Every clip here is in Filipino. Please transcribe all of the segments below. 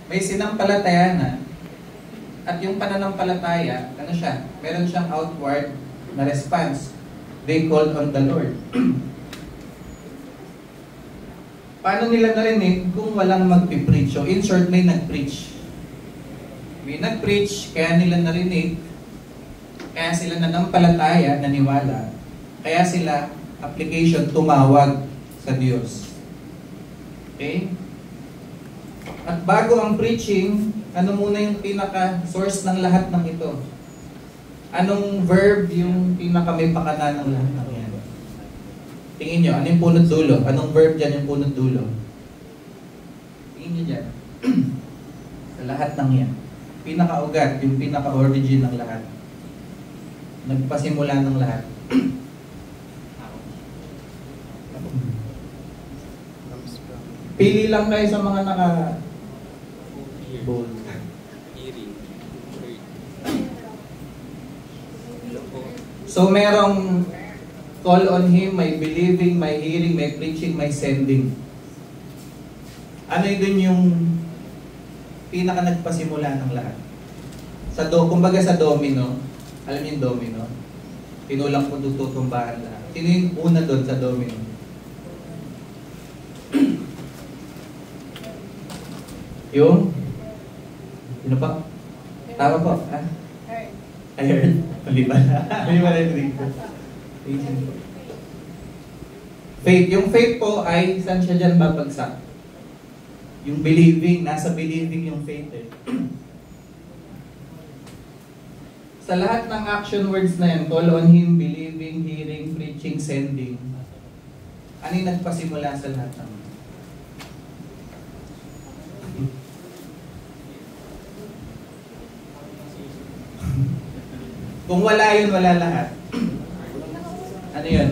may sinampalataya at yung pananampalataya, ano siya? Meron siyang outward na response. They called on the Lord. Paano nila narinig kung walang magpipreach? So in short, may nag-preach. May nag-preach, kaya nila narinig, kaya sila nanampalataya, naniwala, kaya sila, application, tumawag sa Diyos. Okay? At bago ang preaching, ano muna yung pinaka-source ng lahat ng ito? Anong verb yung pinaka-may pakana ng lahat ng yan? Tingin nyo, ano yung punot dulo? Anong verb dyan yung punot dulo? Tingin nyo dyan. Sa lahat ng yan. Pinaka-ugat, yung pinaka-origin ng lahat. Nagpasimula ng lahat. Pili lang kayo sa mga bold. So merong call on Him, may believing, may hearing, may preaching, may sending. Ano yun yung pinaka nagpasimula ng lahat? Kumbaga sa domino, alam niyo yung domino? Tinulang ko tutumbahan lahat. Sino yung una doon sa domino? Yung? Sino pa? Tama po? Iron. Mali ba? Mali ba rin ko? Faith. Yung faith po ay, saan siya dyan babagsak? Yung believing. Nasa believing yung faith eh. Sa lahat ng action words na yan, call on Him, believing, hearing, preaching, sending, ano yung nagpasimula sa lahat ng kung wala yun, wala lahat. Ano yun?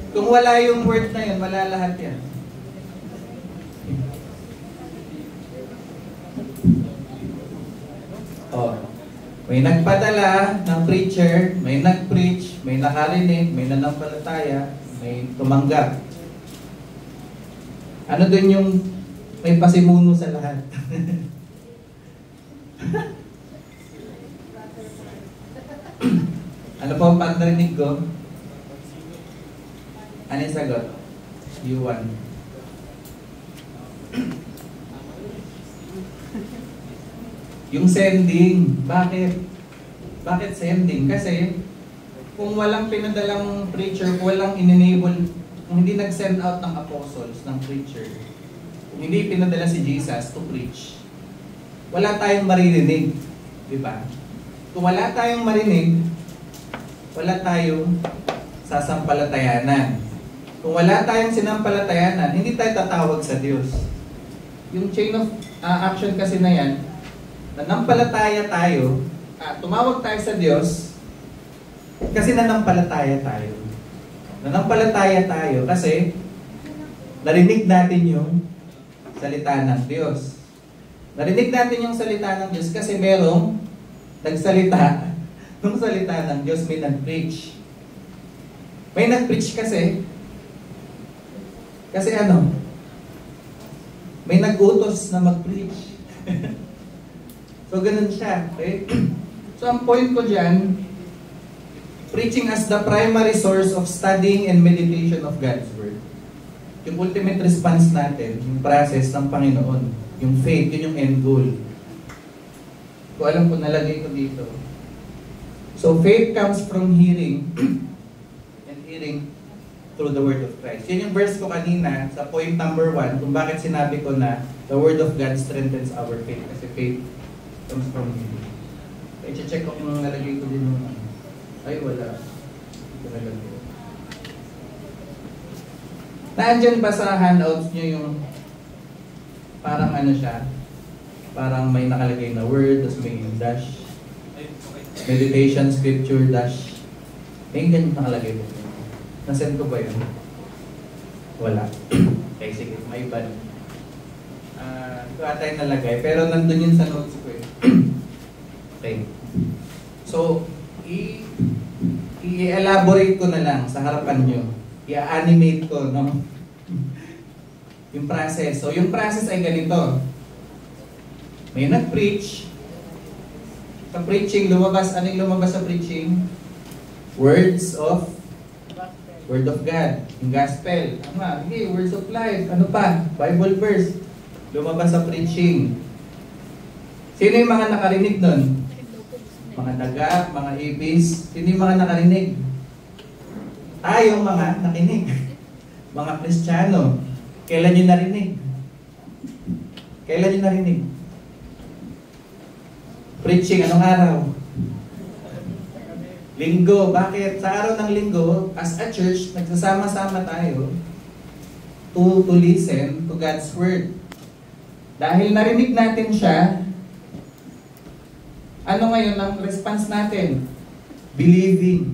Kung wala yung word na yun, wala lahat yan. Oh, may nagpadala ng preacher, may nag-preach, may nakarinig, may nanampalataya, may tumanggap. Ano dun yung may pasimuno sa lahat? Ano po ang pagdarinig ko? Ano yung sagot? U1. Yung sending. Bakit? Bakit sending? Kasi kung walang pinadalang preacher, kung walang in-enable, kung hindi nag-send out ng apostles, ng preacher, kung hindi pinadala si Jesus to preach, wala tayong maririnig. Diba? Kung wala tayong marinig, wala tayong sasampalatayanan. Kung wala tayong sinampalatayanan, hindi tayo tatawag sa Diyos. Yung chain of action kasi na yan, nanampalataya tayo, tumawag tayo sa Diyos, kasi nanampalataya tayo. Nanampalataya tayo kasi narinig natin yung salita ng Diyos. Narinig natin yung salita ng Diyos kasi merong nagsalita. Nung salita ng Diyos, may nag-preach. May nag-preach kasi ano? May nag-utos na mag-preach. So, ganun siya. Okay? So, ang point ko dyan, preaching as the primary source of studying and meditation of God's Word. Yung ultimate response natin, yung process ng Panginoon, yung faith, yun yung end goal. Kung alam ko, nalagay ko dito. So, faith comes from hearing and hearing through the Word of Christ. Yun yung verse ko kanina sa point number 1 kung bakit sinabi ko na the Word of God strengthens our faith. Kasi faith comes from hearing. I-check ko kung nalagay ko din yung ay, wala. Ito nalagay. Nandyan ba sa handouts nyo yung parang ano siya? Parang may nakalagay na word, tapos may dash. Meditation, scripture, dash. May ganyan nakalagay po. Nasend ko ba yun? Wala. Okay, sige. May bad. Ito ata yung nalagay. Pero nandun yun sa notes ko eh. Okay. So, i-elaborate ko na lang sa harapan nyo. I-animate ko, no? Yung process. So, yung process ay ganito. May nag-preach. Sa preaching, lumabas. Ano yung lumabas sa preaching? Words of Word of God. Yung gospel. Tama. Hindi, words of life. Ano pa? Bible verse. Lumabas sa preaching. Sino yung mga nakarinig nun? Mga daga, mga ibis. Sino yung mga nakarinig? Tayong mga nakinig. Mga Kristiyano. Kailan nyo narinig? Kailan nyo narinig? Preaching, anong araw? Linggo. Bakit? Sa araw ng linggo, as a church, nagsasama-sama tayo to listen to God's Word. Dahil narinig natin siya, ano ngayon ang response natin? Believing.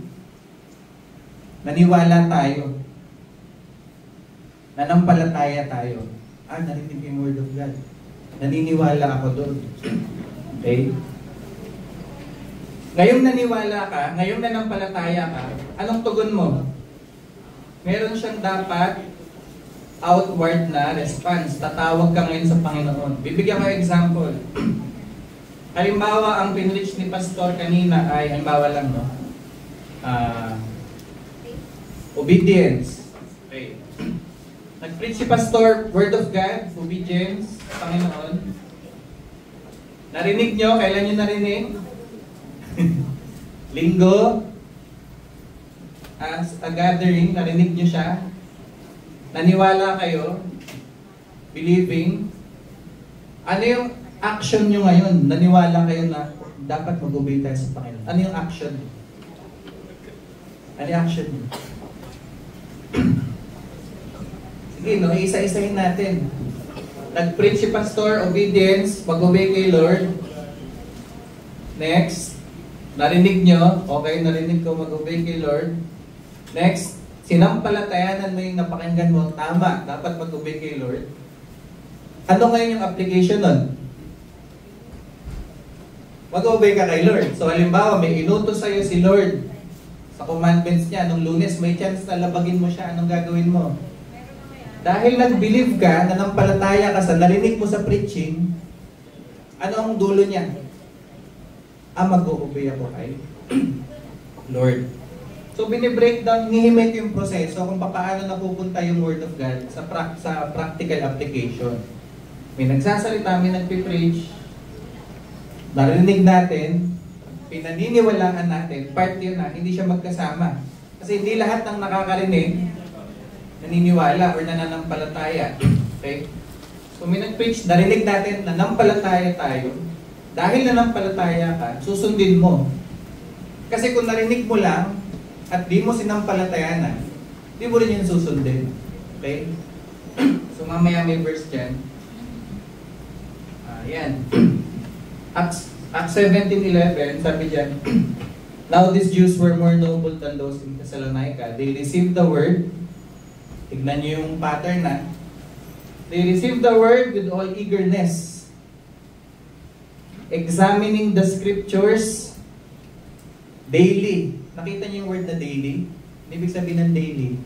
Naniwala tayo. Nanampalataya tayo. Narinig yung Word of God. Naniniwala ako doon. Okay? Ngayong naniwala ka, ngayong nanampalataya ka, anong tugon mo? Meron siyang dapat outward na response. Tatawag ka ngayon sa Panginoon. Bibigyan ko example. Halimbawa, ang pinreach ni Pastor kanina ay, halimbawa lang, no? Obedience. Okay. Nag-preach si Pastor, Word of God, obedience, Panginoon. Narinig nyo? Kailan nyo narinig? Linggo. As a gathering, narinig nyo siya. Naniwala kayo. Believing. Ano yung action nyo ngayon? Naniwala kayo na dapat mag-obey tayo sa Panginoon. Ano yung action? Ano yung action nyo? Sige, no? Isa-isahin natin. Nag-preach si Pastor, obedience, mag-obey kay Lord. Next. Narinig nyo? Okay, narinig ko mag-obey kay Lord. Next. Sinampalatayanan mo yung napakinggan mo. Tama, dapat mag-obey kay Lord. Ano ngayon yung application nun? Mag-obey ka kay Lord. So halimbawa, may inutos sa'yo si Lord sa commandments niya. Nung Lunes, may chance na labagin mo siya. Anong gagawin mo? Dahil nag-believe ka, nanampalataya ka sa narinig mo sa preaching, ano ang dulo niya? Mag-obey ako kay Lord. So binibreakdown, nihimay ko yung proseso kung paano napupunta yung Word of God sa practical application. May nagsasalita, may nagpipreach, narinig natin, pinaniniwalaan natin, part yun na, hindi siya magkasama. Kasi hindi lahat ng nakakarinig, naniniwala or nananampalataya. Okay? So may nag-preach, narinig natin, nanampalataya tayo. Dahil nanampalataya ka, susundin mo. Kasi kung narinig mo lang, at di mo sinampalatayanan, di mo rin yung susundin. Okay? So mamaya may verse dyan. Yan. Acts 17:11, sabi dyan, Now these Jews were more noble than those in Thessalonica. They received the word. Tignan nyo yung pattern na. They received the word with all eagerness, examining the scriptures daily. Nakita niyo yung word na daily? Ibig sabihin ng daily.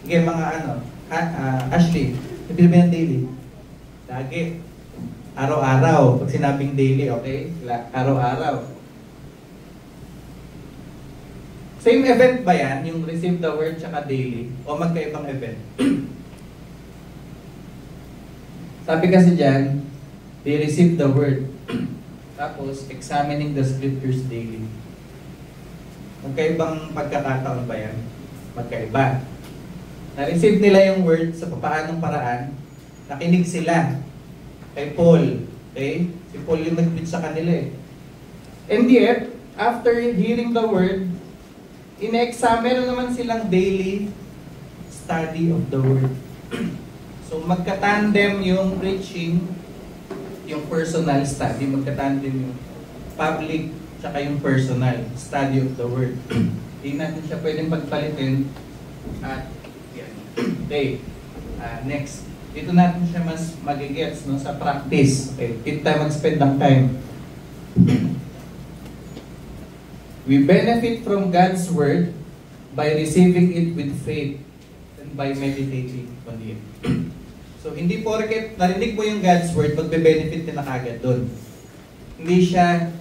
Sige, mga Ashley, ibig sabihin ng daily? Lagi. Araw-araw. Pag sinabing daily, okay? Araw-araw. Same event ba yan? Yung receive the word tsaka daily? O magkaibang event? Sabi kasi dyan, they receive the word. Tapos, examining the scriptures daily. Magkaibang pagkakataon ba yan? Magkaiba. Na-receive nila yung word sa paanong paraan. Nakinig sila kay Paul. Okay? Si Paul yung nag-preach sa kanila eh. And yet, after hearing the word, meron naman silang daily study of the word. So magka-tandem yung preaching, yung personal study, magka-tandem yung public tsaka yung personal study of the word. Hindi natin siya pwedeng pagpalitin at yan. Okay. Next. Dito natin siya mas magigets no, sa practice. Okay. Dito tayo mag-spend ng time. We benefit from God's word by receiving it with faith. And by meditating on it. So, hindi porket narinig mo yung God's Word, magbe-benefit ka na kagad doon. Hindi siya,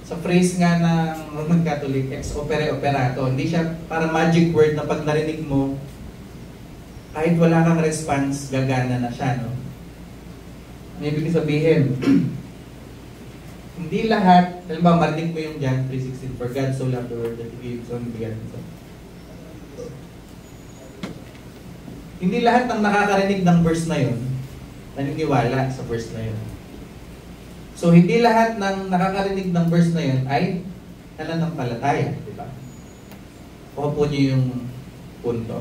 sa phrase nga ng Roman Catholic, ex opere operato, hindi siya para magic word na pag narinig mo, kahit wala kang response, gagana na siya, no? Ibig sabihin, hindi lahat, halimbawa, marinig mo yung John 3:16, for God so loved the world that He gave His only begotten Son. Hindi lahat ng nakakarinig ng verse na yun, naniniwala sa verse na yun. So, hindi lahat ng nakakarinig ng verse na yun ay nananampalataya, di ba? Kuha po niyo yung punto.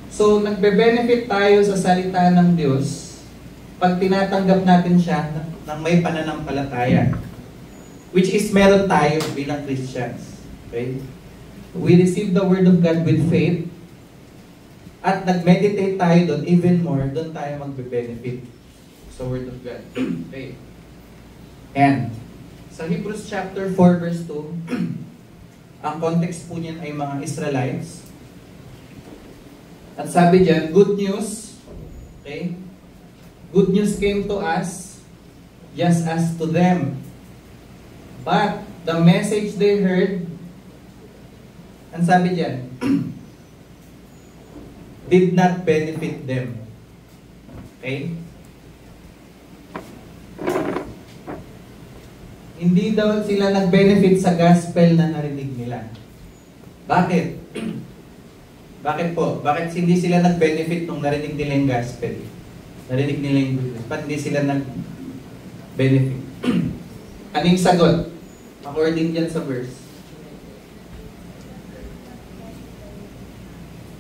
So, nagbe-benefit tayo sa salita ng Diyos pag tinatanggap natin siya ng may pananampalataya. Which is meron tayo bilang Christians. Okay? We receive the Word of God with faith at nag-meditate tayo doon even more, doon tayo magbe-benefit sa Word of God. Okay. And sa Hebrews chapter 4 verse 2, ang context po niyan ay mga Israelites. At sabi diyan, good news, okay? Good news came to us just as to them. But the message they heard, ang sabi diyan, did not benefit them. Okay? Hindi daw sila nag-benefit sa gospel na narinig nila. Bakit? Bakit po? Bakit hindi sila nag-benefit nung narinig nila yung gospel? Narinig nila yung good news. Ba't hindi sila nag-benefit? Anong sagot? According dyan sa verse.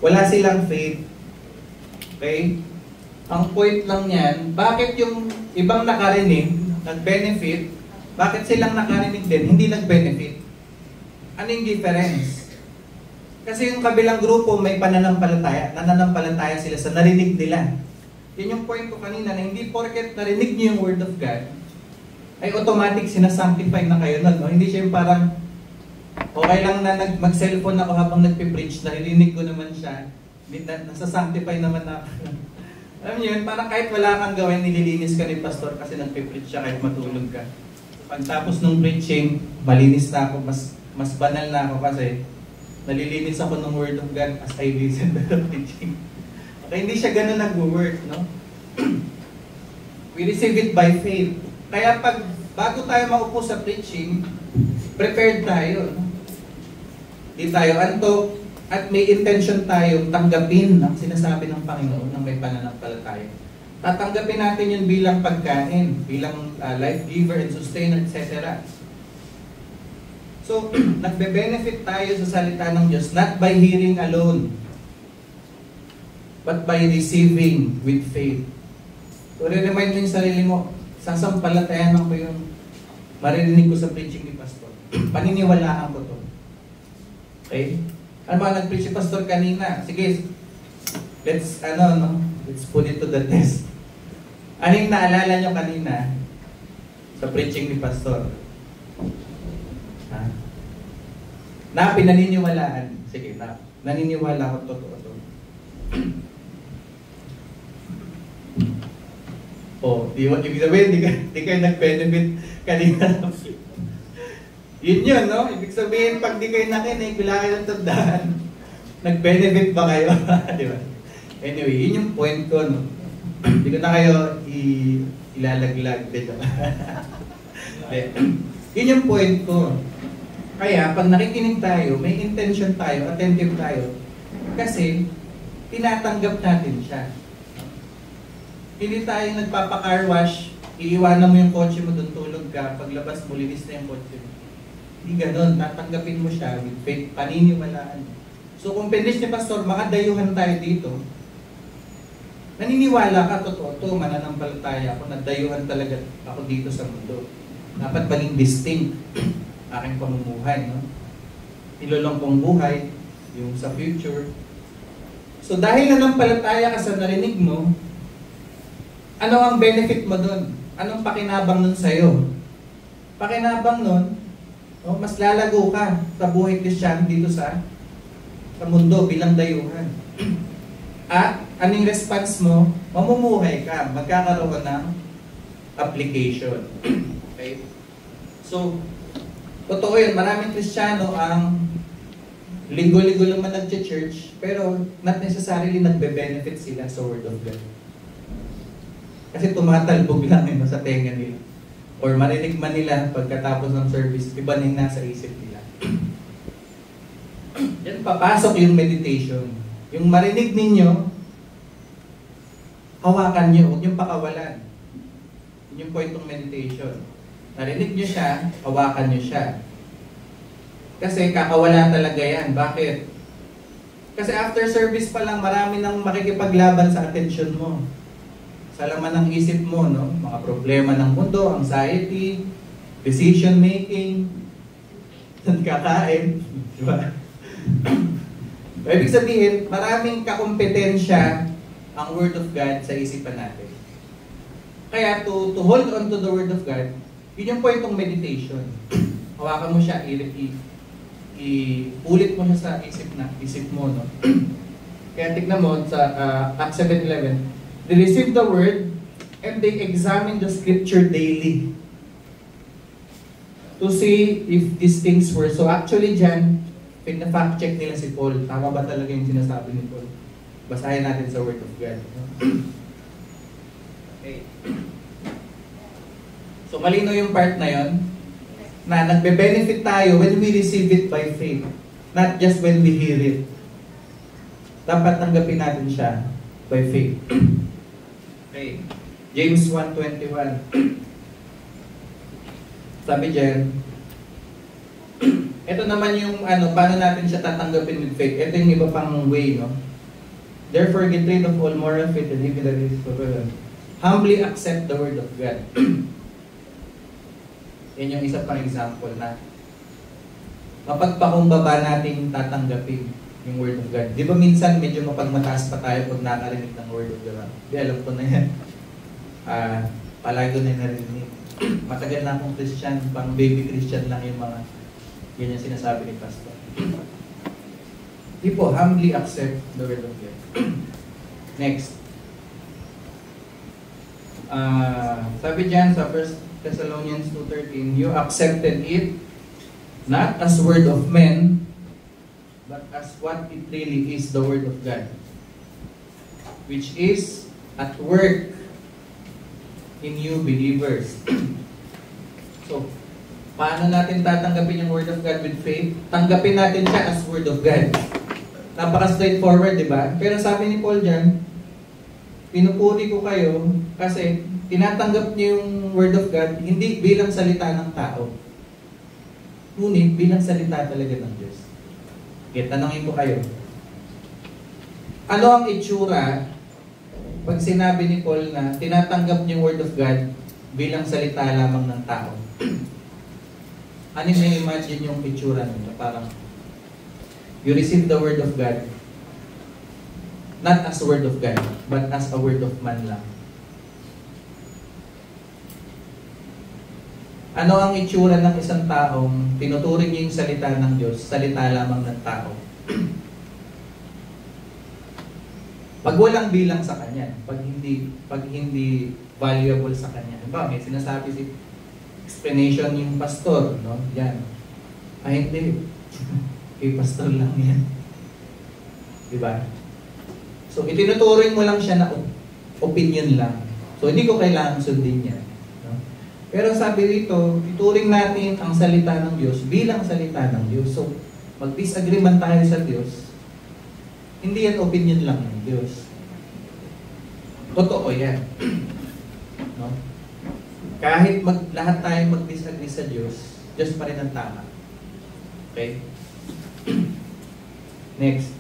Wala silang faith. Okay? Ang point lang yan, bakit yung ibang nakarinig, nag-benefit, bakit silang nakarinig din, hindi nag-benefit? Ano yung difference? Kasi yung kabilang grupo may pananampalataya, nananampalataya sila sa narinig nila. Yun yung point ko kanina, na hindi porket narinig niyo yung Word of God, ay automatic sinasanctify na kayo nun. No? Hindi siya yung parang, okay lang na mag-cellphone ako habang nagpipreach, naririnig ko naman siya, nasa-sanctify naman na. Alam niyo yun, parang kahit wala kang gawin, nililinis ka ni pastor kasi nagpipreach siya kahit matulog ka. Pagtapos ng preaching, malinis na ako, mas banal na ako kasi nalilinis ako ng Word of God as I listen to the preaching. Okay, hindi siya ganun nag-work, no? We receive it by faith. Kaya bago tayo maupo sa preaching, prepared tayo, no? Di tayo antok, at may intention tayo tanggapin ang sinasabi ng Panginoon ng may pananampalataya. Tatanggapin natin yun bilang pagkain, bilang life giver and sustainer, etc. So, nagbe-benefit tayo sa salita ng Diyos not by hearing alone, but by receiving with faith. So, re-remind mo yung sarili mo, sasampalatayan ko yung maririnig ko sa preaching ni Pastor. Paniniwalaan ko to. Okay? Ano ba nag-preach si Pastor kanina? Sige, let's put it to the test. Ano yung naalala nyo kanina sa preaching ni Pastor? Ha? Na pinaniniwalaan. Sige, naniniwala ko totoo to. Ibig sabihin, di kayo nag-benefit kanina. Yun, no? Ibig sabihin, pag di kayo nakinig, bila kayo ng tandaan, nag-benefit ba kayo? Di ba? Anyway, yun yung point ko, no? Hindi ko na kayo ilalaglag dito. Yun yung point ko. Kaya, pag nakikinig tayo, may intention tayo, attentive tayo, kasi tinatanggap natin siya. Hindi tayo nagpapa-car wash, iiwanan mo yung kotse mo, doon tulog ka, paglabas mo, linis na yung kotse mo. Hindi ganun, tatanggapin mo siya with faith, paniniwalaan. So kung pinis ni Pastor, makadayuhan tayo dito, naniniwala ka, totoo to, mananampalataya ako, nadayuhan talaga ako dito sa mundo. Dapat maging distinct aking pamumuhay, no? Nilolong kong buhay, yung sa future. So dahil nanampalataya ka sa narinig mo, ano ang benefit mo doon? Anong pakinabang nun sa'yo? Pakinabang nun, mas lalago ka sa buhay Kristiyano dito sa sa mundo bilang dayuhan. At anong response mo? Mamumuhay ka, magkakaroon ng application. Okay? So, totoo yun, maraming Kristiyano ang linggo-linggo naman nag-church, pero not necessarily nagbe-benefit sila sa Word of God. Kasi tumatalbog lang yun sa tenga nila. Or marinig man nila pagkatapos ng service, iba na yung nasa isip nila. Yan, papasok yung meditation. Yung marinig ninyo, hawakan nyo, huwag nyo pakawalan. Yun yung point ng meditation. Narinig nyo siya, hawakan nyo siya. Kasi kakawala talaga yan. Bakit? Kasi after service pa lang, marami nang makikipaglaban sa attention mo. Sa laman ng isip mo, no? Mga problema ng mundo, anxiety, decision making, kakain. Diba? Ibig sabihin, maraming kakompetensya ang Word of God sa isipan natin. Kaya to hold on to the Word of God, yun yung point ng meditation. Hawakan mo siya, iulit mo siya sa isip mo, no? Kaya tignan mo sa Acts 7:11, they received the word and they examined the scripture daily to see if these things were. So actually dyan, pina-fact check nila si Paul. Tama ba talaga yung sinasabi ni Paul? Basahin natin sa Word of God. Okay. So malino yung part na yon, na nagbe-benefit tayo when we receive it by faith, not just when we hear it. Dapat tanggapin natin siya by faith. Okay. James 1:21. Sabi diyan, ito naman yung paano natin siya tatanggapin with faith. Ito yung iba pang way, no? Therefore, get rid of all moral faith and evil that is prevalent. Humbly accept the word of God. Yan yung isa pang example na mapagpakumbaba natin tatanggapin yung word of God. Di ba minsan medyo mapagmataas pa tayo pag nakarinig ng word of God? Di, alam ko na yan. Palagi ko na narinig. Matagal na akong Christian, pang baby Christian lang yung mga yan yung sinasabi ni Pastor. Di po, humbly accept the word of God. Next. Sabi dyan sa 1 Thessalonians 2:13, you accepted it not as word of men, but as what it really is, the word of God, which is at work in you believers. So, paano natin tatanggapin yung word of God with faith? Tanggapin natin siya as word of God. Napaka-straightforward, di ba? Pero sabi ni Paul dyan, pinupuri ko kayo kasi tinatanggap niyo yung word of God hindi bilang salita ng tao, ngunit bilang salita talaga ng Diyos. Okay, tanongin ko kayo. Ano ang itsura pag sinabi ni Paul na tinatanggap niyo yung word of God bilang salita lamang ng tao? Ano yung imagine yung itsura nito? Parang you receive the word of God not as a word of God, but as a word of man lang. Ano ang itsura ng isang taong tinuturing niya yung salita ng Diyos, salita lamang ng tao? Pag walang bilang sa kanya, pag hindi valuable sa kanya. Diba? May sinasabi si explanation yung pastor, no? Yan. Ay hindi. Kay pastor lang yan. Diba? So, itinuturing mo lang siya na opinion lang. So, hindi ko kailangan sundin yan. No? Pero sabi rito, ituring natin ang salita ng Diyos bilang salita ng Diyos. So, mag-disagree man tayo sa Diyos, hindi yan opinion lang ng Diyos. Totoo yan. No? Kahit lahat tayo mag-disagree sa Diyos, Diyos pa rin ang tama. Okay? Next.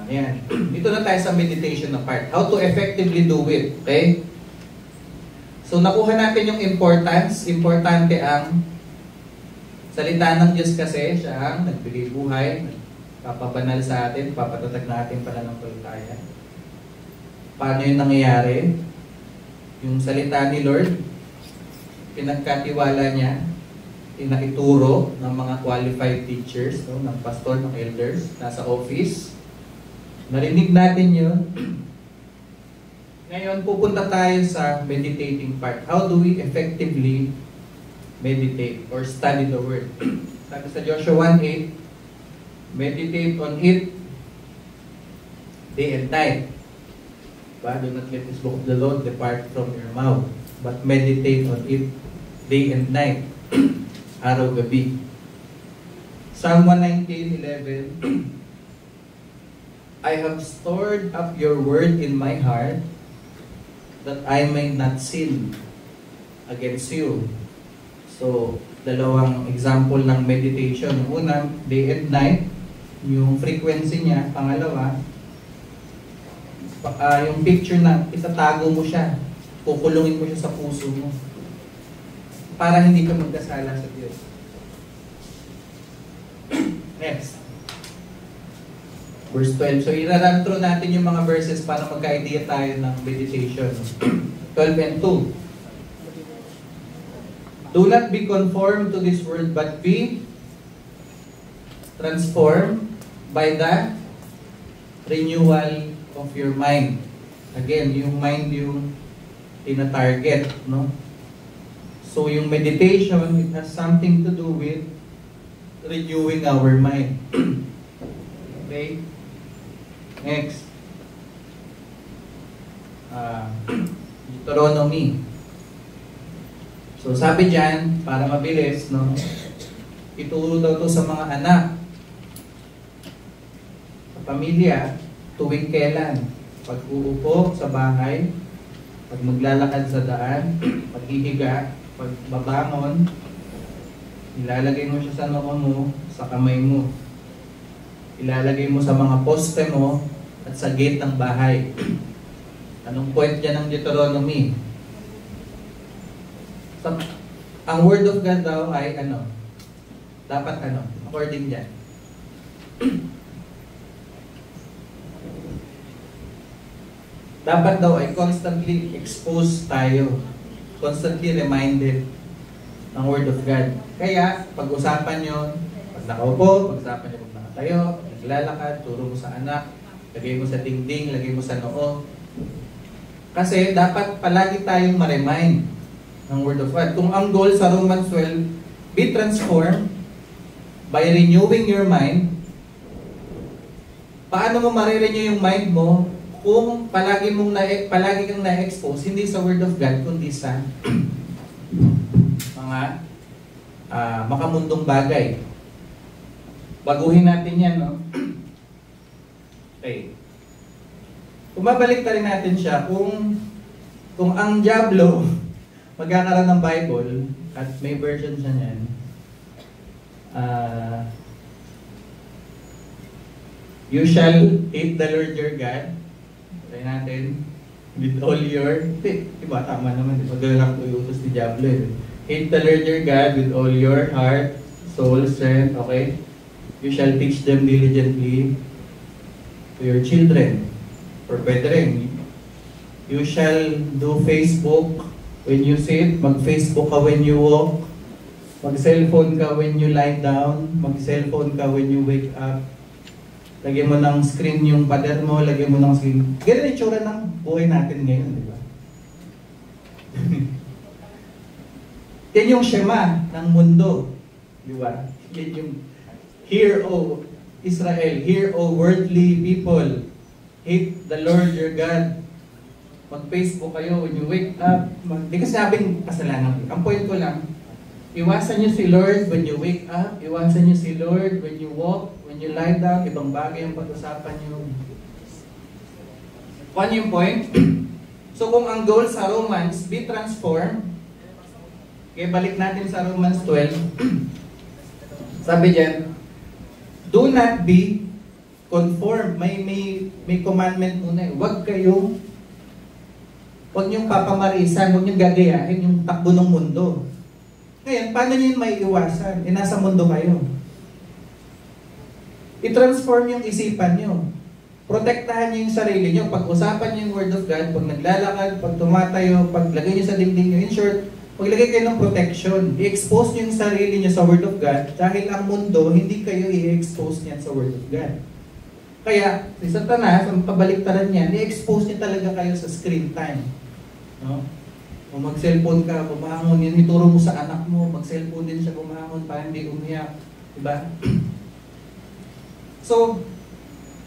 Ayan. Dito na tayo sa meditation na part. How to effectively do it. Okay? So, nakuha natin yung importance. Importante ang salita ng Diyos kasi siya ang nagbigay buhay, papabanal sa atin, papatatag na ating pananampalataya. Paano yung nangyayari? Yung salita ni Lord, pinagkatiwala niya, inaituro ng mga qualified teachers, no, ng pastor, ng elders, nasa office. Narinig natin yun. Ngayon, pupunta tayo sa meditating part. How do we effectively meditate or study the Word? Sabi sa Joshua 1:8, meditate on it day and night. Do not let this book of the Lord depart from your mouth, but meditate on it day and night. Araw-gabi. Psalm 119:11, I have stored up your word in my heart that I may not sin against you. So, dalawang example ng meditation. Una, day and night, yung frequency niya. Pangalawa, yung picture na itatago mo siya, kukulungin mo siya sa puso mo para hindi ka magkasala sa Diyos. Next. Verse 12. So, i-run through natin yung mga verses para magka-idea tayo ng meditation. 12 and 2. Do not be conformed to this world, but be transformed by the renewal of your mind. Again, yung mind yung tina-target, no? So, yung meditation, it has something to do with renewing our mind. Okay? Next. Deuteronomy. So, sabi dyan, para mabilis, no? Ituro daw to sa mga anak, sa pamilya, tuwing kailan. Pag uupo sa bahay, pag maglalakad sa daan, paghihiga, pag babangon, ilalagay mo siya sa noo mo, sa kamay mo. Ilalagay mo sa mga poste mo at sa gate ng bahay. Anong point dyan ng Deuteronomy? So, ang word of God daw ay dapat according dyan. Dapat daw ay constantly exposed tayo. Constantly reminded ng word of God. Kaya, pag-usapan nyo, pag nakaupo, pag-usapan nyo pag nakatayo, pag naglalakad, turo mo sa anak, lagay mo sa dingding, lagay mo sa noo. Kasi dapat palagi tayong ma-remind ng word of God. Kung ang goal sa Romans 12, be transformed by renewing your mind. Paano mo marirenew yung mind mo kung palagi kang na-expose hindi sa word of God kundi sa mga makamundong bagay. Baguhin natin yan, no? Okay. Kung mabalik rin natin siya, kung ang Diablo magkakaroon ng Bible at may version siya niyan, you shall hate the Lord your God. Try natin. With all your... Diba? Tama naman. Diba? Gano'n lang ito yung utos ni Diablo. Hate the Lord your God with all your heart, soul, strength. Okay? You shall teach them diligently to your children. Or pwede rin. You shall do Facebook when you sit. Mag-Facebook ka when you walk. Mag-cellphone ka when you lie down. Mag-cellphone ka when you wake up. Lagyan mo ng screen yung pader mo, lagyan mo ng screen. Ganyan yung tsura ng buhay natin ngayon, di ba? Yan yung Shema ng mundo. Di ba? Yan yung, hear, O Israel, hear, O worldly people, hate the Lord your God. Mag-Facebook kayo when you wake up. Di kasi sabing kasalanan. Ang point ko lang, iwasan nyo si Lord when you wake up, iwasan nyo si Lord when you walk, when you lie down, ibang bagay ang pag-usapan nyo. Kung ano yung point? So kung ang goal sa Romans, be transformed, okay, balik natin sa Romans 12. Sabi dyan, do not be conformed. May commandment muna eh. Huwag niyong papamarisan, huwag niyong gagayahin yung takbo ng mundo. Ngayon, paano niyo may iwasan? Nasa mundo kayo. I-transform yung isipan niyo. Protektahan niyo yung sarili niyo. Pag-usapan niyo yung Word of God, pag naglalakad, pag tumatayo, pag lagay niyo sa dingding niyo. In short, Maglagay kayo ng protection. I-expose nyo yung sarili nyo sa Word of God dahil ang mundo, hindi kayo i-expose niyan sa Word of God. Kaya, si Satanas, ang kabaliktaran niyan, i-expose niya talaga kayo sa screen time. No? O mag-cellphone ka, bumangon yan, ituro mo sa anak mo, mag-cellphone din siya bumangon para hindi umiyak. Diba? So,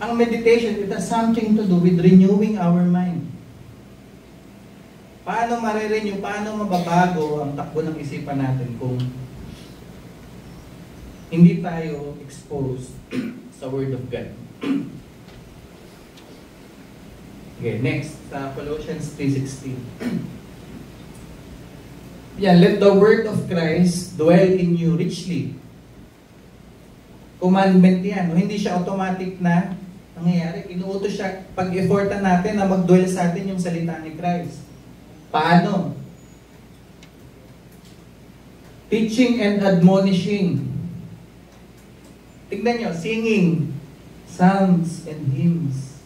ang meditation, it has something to do with renewing our mind. Paano marirenew, paano mababago ang takbo ng isipan natin kung hindi tayo exposed sa Word of God? Okay, next, sa Colossians 3:16. Yan, let the word of Christ dwell in you richly. Commandment yan. No? Hindi siya automatic na nangyayari. Inuutos siya, pag-effortan natin na mag-dwell sa atin yung salita ni Christ. Paano? Teaching and admonishing. Tignan nyo, singing, psalms and hymns.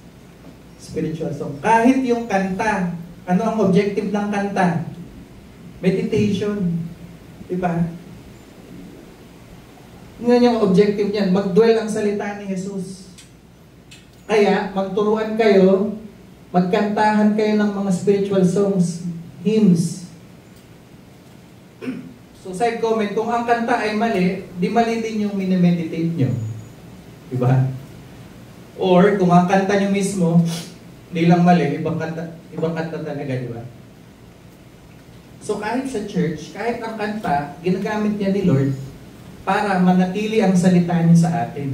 Spiritual song. Kahit yung kanta, ano ang objective ng kanta? Meditation. Diba? Ngayon yung objective niyan, mag-dwell ang salita ni Jesus. Kaya, magturuan kayo, magkantahan kayo ng mga spiritual songs, hymns. So, side comment, kung ang kanta ay mali, di mali din yung minimeditate nyo. Diba? Or, kung ang kanta nyo mismo, hindi lang mali, ibang kanta talaga, diba? So kahit sa church, kahit ang kanta, ginagamit niya ni Lord para manatili ang salita niya sa atin.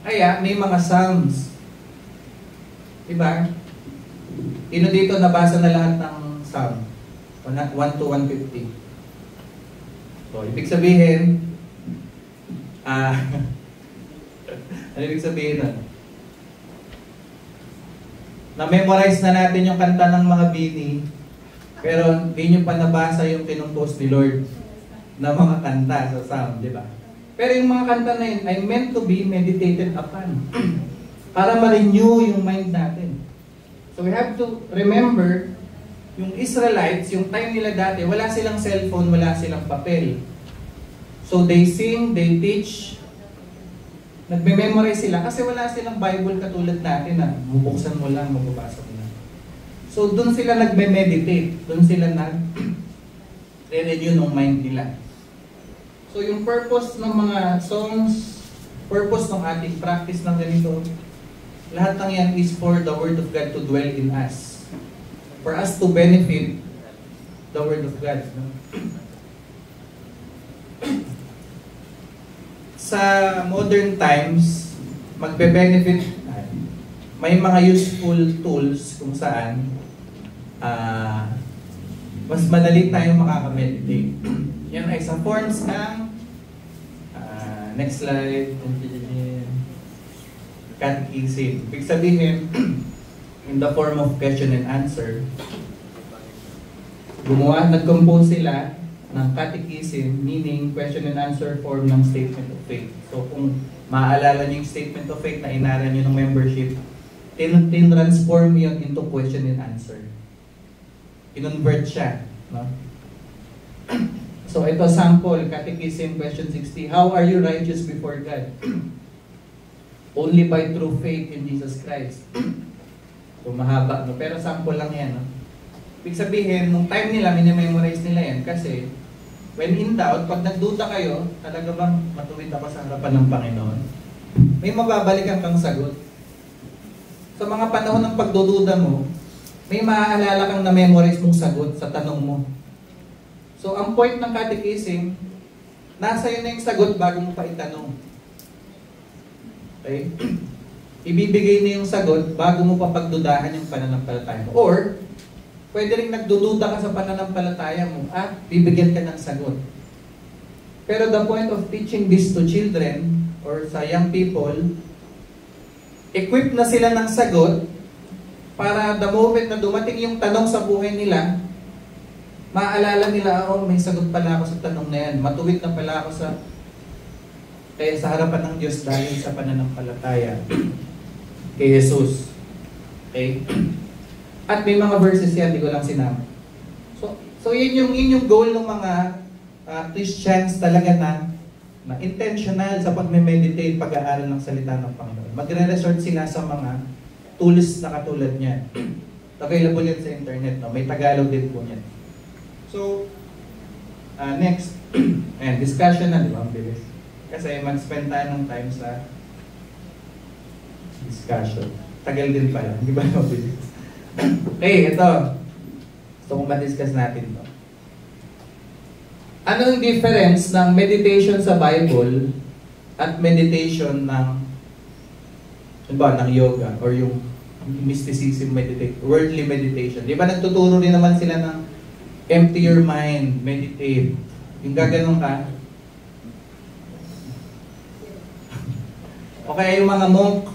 Kaya may mga psalms. Diba? Sino dito nabasa na lahat ng psalm? 1 to 150. So, ibig sabihin, ano ibig sabihin nun? Na-memorize na natin yung kanta ng mga bini, pero hindi nyo pa nabasa yung kinumpos ni Lord na mga kanta sa Psalm, di ba? Pero yung mga kanta na yun ay meant to be meditated upon para ma-renew yung mind natin. So we have to remember, yung Israelites, yung time nila dati, wala silang cellphone, wala silang papel. So they sing, they teach, nagme-memorize sila kasi wala silang Bible katulad natin na bubuksan mo lang, magbabasa mo lang. So, doon sila nagme-meditate. Doon sila nag-renew ng mind nila. So, yung purpose ng mga songs, purpose ng ating practice ng ganito, lahat ng yan is for the Word of God to dwell in us. For us to benefit the Word of God. No? Sa modern times, magbe-benefit, may mga useful tools kung saan mas madali tayong makaka-meditate. Yan ay sa forms ng next slide, catechism. Ibig sabihin, in the form of question and answer, nag-compose sila ng catechism, meaning question and answer form ng statement of faith. So kung maaalala niyo yung statement of faith na inaral niyo ng membership, tin-transform yun into question and answer. Kinonvert siya. No? So ito sample, Catechism question 60. How are you righteous before God? Only by true faith in Jesus Christ. So mahaba, no? Pero sample lang yan. No? Ibig sabihin, nung time nila, minimemorize nila yan kasi when in doubt, pag nagduda kayo, talaga bang matuwid ako sa harapan ng Panginoon? May mababalikan kang sagot. Sa mga panahon ng pagdududa mo, may maaalala kang na-memorize mong sagot sa tanong mo. So, ang point ng catechism, nasa yun na yung sagot bago mo pa itanong. Okay? Ibibigay na yung sagot bago mo pa pagdudahan yung pananampalataya mo. Or, pwede rin nagdududa ka sa pananampalataya mo at bibigyan ka ng sagot. Pero the point of teaching this to children or sa young people, equip na sila ng sagot para the moment na dumating yung tanong sa buhay nila, maaalala nila, oh, may sagot pala ako sa tanong na yan. Matuwid na pala ako sa harapan ng Diyos dahil sa pananampalataya kay Jesus. Okay? At may mga verses yan, di ko lang sinama. So, So yun yung goal ng mga Christians talaga na intentional sa pagme-meditate, pag-aaral ng salita ng Panginoon. Magre-resort sila sa mga tools na katulad niyan. Available yan sa internet, no? May Tagalog din po niyan. So, next, and discussion na, di ba? Ang bilis. Kasi mag-spend tayo ng time sa discussion. Tagal din pala, hindi ba mabilis? Okay, ito. Gusto kong ma-discuss natin to. Ano yung difference ng meditation sa Bible at meditation ng yoga or yung mysticism worldly meditation? Di ba nagtuturo rin naman sila ng empty your mind, meditate. Yung gaganon ka. O kaya yung mga monk,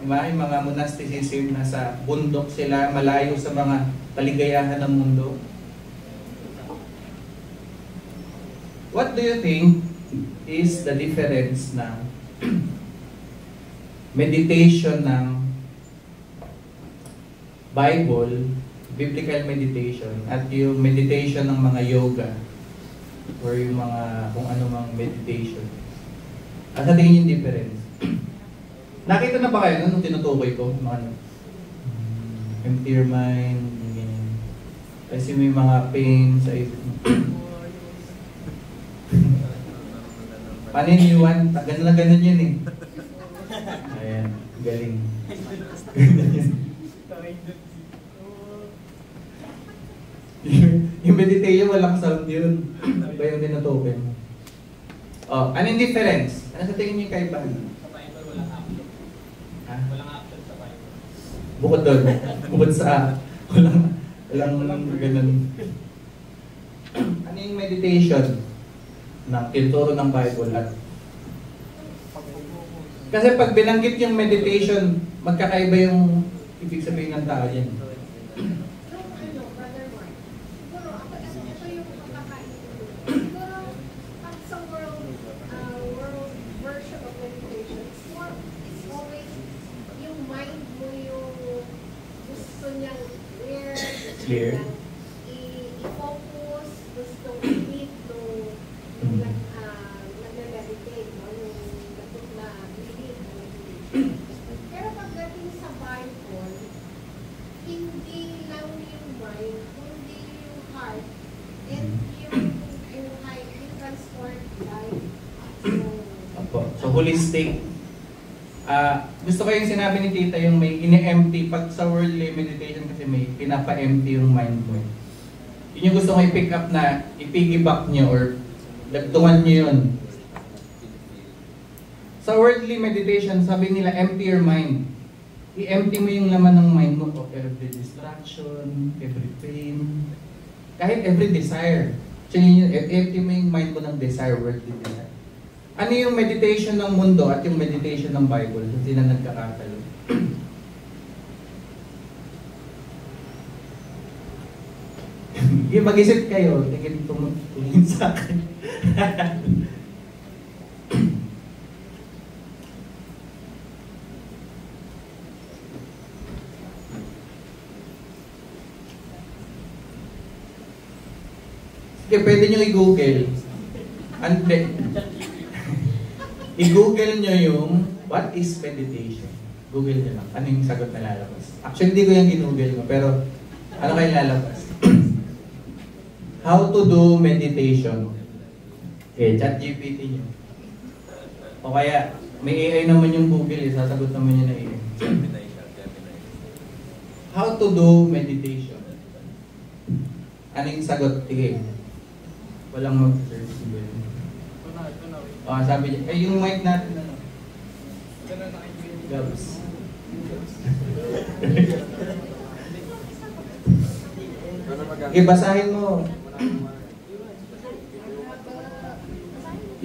diba? Yung mga monasticism, nasa bundok sila, malayo sa mga kaligayahan ng mundo. What do you think is the difference ng meditation ng Bible, biblical meditation, at yung meditation ng mga yoga or yung mga kung ano mang meditation? At sa tingin yung difference? Nakita na ba kayo nung tinutukoy ko? Mga empty your mind, ganyan. Kasi may mga pain sa isip mo. Paniniwan, ganun na ganun yun eh. Ayan, galing. Yung meditation, walang sound yun. Iba yung tinutukoy mo. Oh, anong difference? Ano sa tingin niyo kaibahan? Sa Bible, walang action. Ha? Walang action sa Bible. Bukod doon. Bukod sa walang ganun. Ano yung meditation ng tinuturo ng Bible at kasi pag binanggit yung meditation, magkakaiba yung ibig sabihin ng tao yan. Clear. I-focus, gusto i-meet nung nag-meditate, no? Yung dapat na believe. Pero pagdating sa Bible, hindi lang yung mind, kundi yung heart, and yung heart, yung transformed life. So holistic. Gusto ko yung sinabi ni Tita, yung may ini-empty. Pag sa worldly meditation kasi may pinapa-empty yung mind mo. Yun yung gusto ko i-pick up na i-piggyback nyo or dagtungan nyo yun. Sa worldly meditation, sabi nila, empty your mind. I-empty mo yung laman ng mind mo of every distraction, every pain, kahit every desire. So yun, i-empty mo yung mind mo ng desire, worldly desire. Ano yung meditation ng mundo at yung meditation ng Bible? Hindi na nagkakatalo. Mag-isip kayo, tingin sa akin. Sige, pwede nyo i-google. I-google nyo yung what is meditation. Google nyo lang. Ano yung sagot na lalabas? Actually, hindi ko yung ginoogle mo, pero ano kayo lalabas? How to do meditation. Okay, chat GPT nyo. O kaya, may AI naman yung Google, sasagot naman yun na AI. How to do meditation. Ano yung sagot? Sige. Walang mag-search. Sabi niya, yung mic natin ano? Gabs. Basahin mo.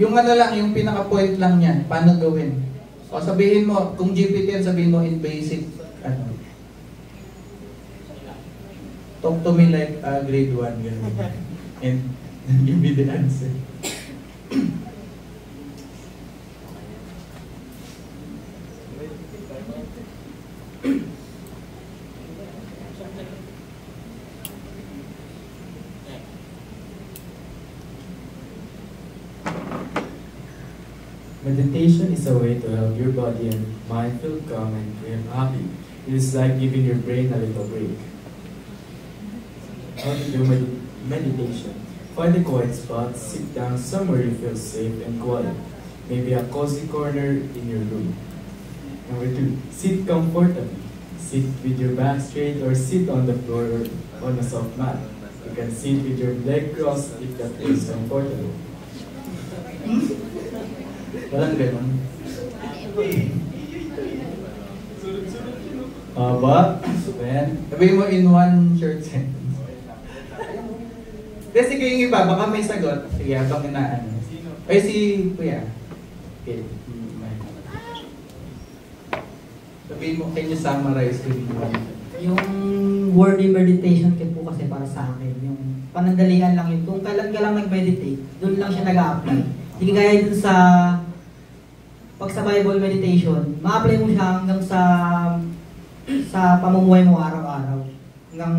Yung ano lang, yung pinaka-point lang niya, paano gawin? O sabihin mo, kung GPT yan, sabihin mo in basic, ano? Talk to me like grade 1, gano'n. And give me the answer. Meditation is a way to help your body and mind feel calm and happy. It is like giving your brain a little break. How to do meditation? Find a quiet spot, sit down somewhere you feel safe and quiet. Maybe a cozy corner in your room. Number 2, sit comfortably. Sit with your back straight or sit on the floor or on a soft mat. You can sit with your leg crossed if that feels comfortable. Walang ganun. Aba, Ayan. Sabihin mo in one short sentence. Kasi sige yung iba, baka may sagot. Sige, habang inaano. Ay, si Kuya. Okay. Sabihin mo, can you summarize with one? Yung worthy meditation kit po kasi para sa akin, yung panandalian lang yun. Kung kailan ka lang nag-meditate, doon lang siya nag-a-apply. Hindi kaya dun sa pag sa Bible meditation, ma-apply mo siya hanggang sa pamumuhay mo araw-araw. Hanggang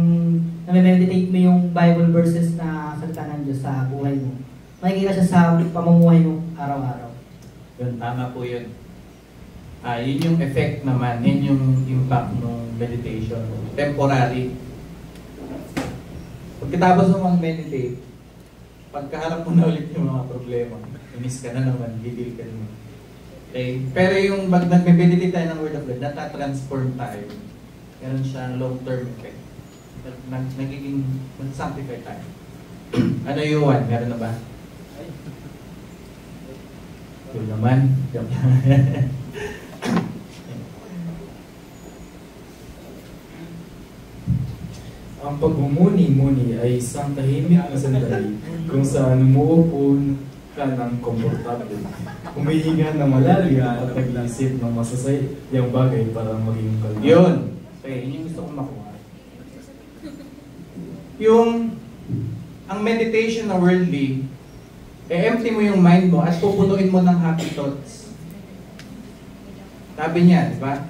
na-meditate mo yung Bible verses na salita ng Diyos sa buhay mo. Makikita siya sa pamumuhay mo araw-araw. Yun, tama po yun. Yun yung effect naman, yun yung impact ng meditation. Temporary. Pagkatapos mo mag-meditate, pagkaharap mo na ulit yung mga problema, inis ka na naman, gigil ka naman. Okay? Pero yung pag nag-meditate tayo ng Word of God, nata-transform tayo. Meron siyang long-term effect. Nagiging, nag-sanctify tayo. Ano yung one? Meron na ba? Yun naman. ang pagmumuni-muni ay isang tahimik na sandali kung saan umuupo ka ng komportable. Humihinga ng malalim at nag-isip ng masasayang bagay para maging kalma. Yun. Okay, yun yung gusto kong makuha. Ang meditation na worldly, empty mo yung mind mo at pupunuin mo ng happy thoughts. Sabi niya, di ba?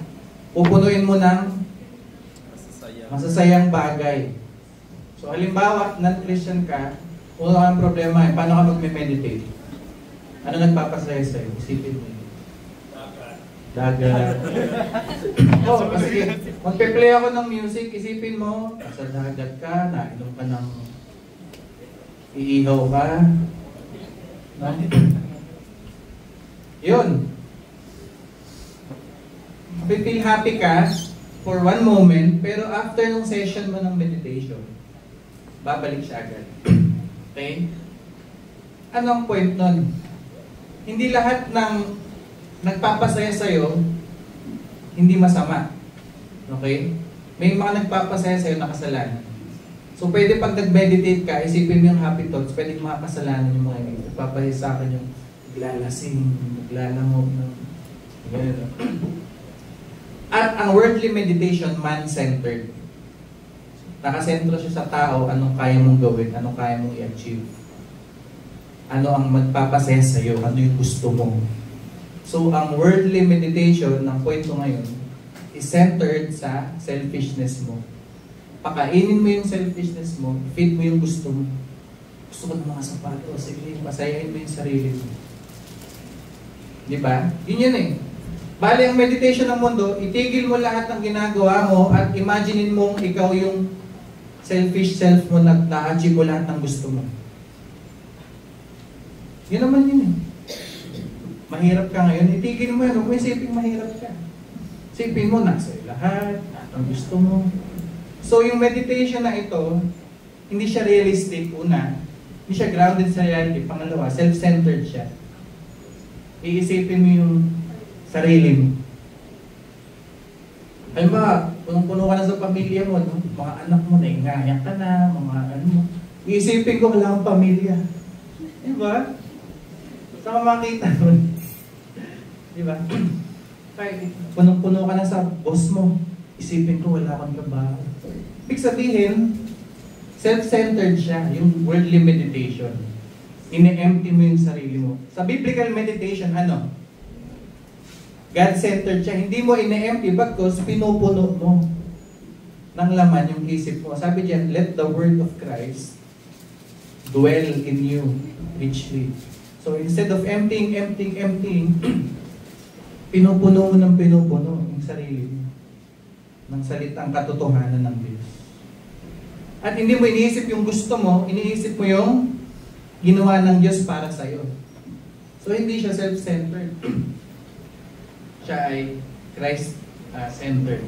Pupunuin mo ng masasayang bagay. So halimbawa, non-Christian ka, kung ano ang problema, paano ka mag-meditate? Ano nagpapasaya sa'yo? Isipin mo yun. Dagat. Oh, kasi magpe-play ako ng music, isipin mo, nasa dagat ka, nainom ka ng iihaw ka. No? Yun. Feel happy ka for one moment, pero after nung session mo ng meditation, babalik siya agad. Okay? Anong point nun? Hindi lahat ng nagpapasaya sa'yo, hindi masama. Okay? May mga nagpapasaya sa'yo na kasalanan. So pwede pag nag-meditate ka, isipin mo yung happy thoughts, pwede mga kasalanan yung mga yung nagpapasaya sa akin yung naglalasing, naglalamog, gano'n. At ang worldly meditation, man-centered. Nakasentro siya sa tao, anong kaya mong gawin, anong kaya mong i-achieve. Ano ang magpapasaya sa'yo, ano yung gusto mo. So, ang worldly meditation, ng point ko ngayon, is centered sa selfishness mo. Pakainin mo yung selfishness mo, feed mo yung gusto mo. Gusto ko ng mga sapatos, sige, masayahin mo yung sarili mo. Diba? Yun eh. Bali, ang meditation ng mundo, itigil mo lahat ng ginagawa mo at imaginein mong ikaw yung selfish self mo na na-achieve mo lahat ng gusto mo. Yun naman yun eh. Mahirap ka ngayon, itigil mo yan. Huwag mo isipin mahirap ka. Isipin mo, nasa lahat, lahat ng gusto mo. So, yung meditation na ito, hindi siya realistic, una. Hindi siya grounded sa reality. Pangalawa, self-centered siya. Iisipin mo yung sarili mo. Halimbawa, punong-puno ka na sa pamilya mo, no? Mga anak mo, naingayak ka na, mga ano mo. Iisipin ko, wala akong pamilya. Diba? Saan ka makita nun? Diba? Kaya, punong-puno ka na sa boss mo. Isipin ko, wala akong trabaho. Ibig sabihin, self-centered siya, yung worldly meditation. Ine-empty mo yung sarili mo. Sa biblical meditation, ano? God-centered siya. Hindi mo ine-empty bagkus pinupuno mo ng laman yung isip mo. Sabi diyan, let the word of Christ dwell in you richly. So instead of emptying, pinupuno mo ng pinupuno yung sarili mo ng salitang katotohanan ng Diyos. At hindi mo iniisip yung gusto mo, iniisip mo yung ginawa ng Diyos para sa'yo. So hindi siya self-centered. Siya ay Christ-centered.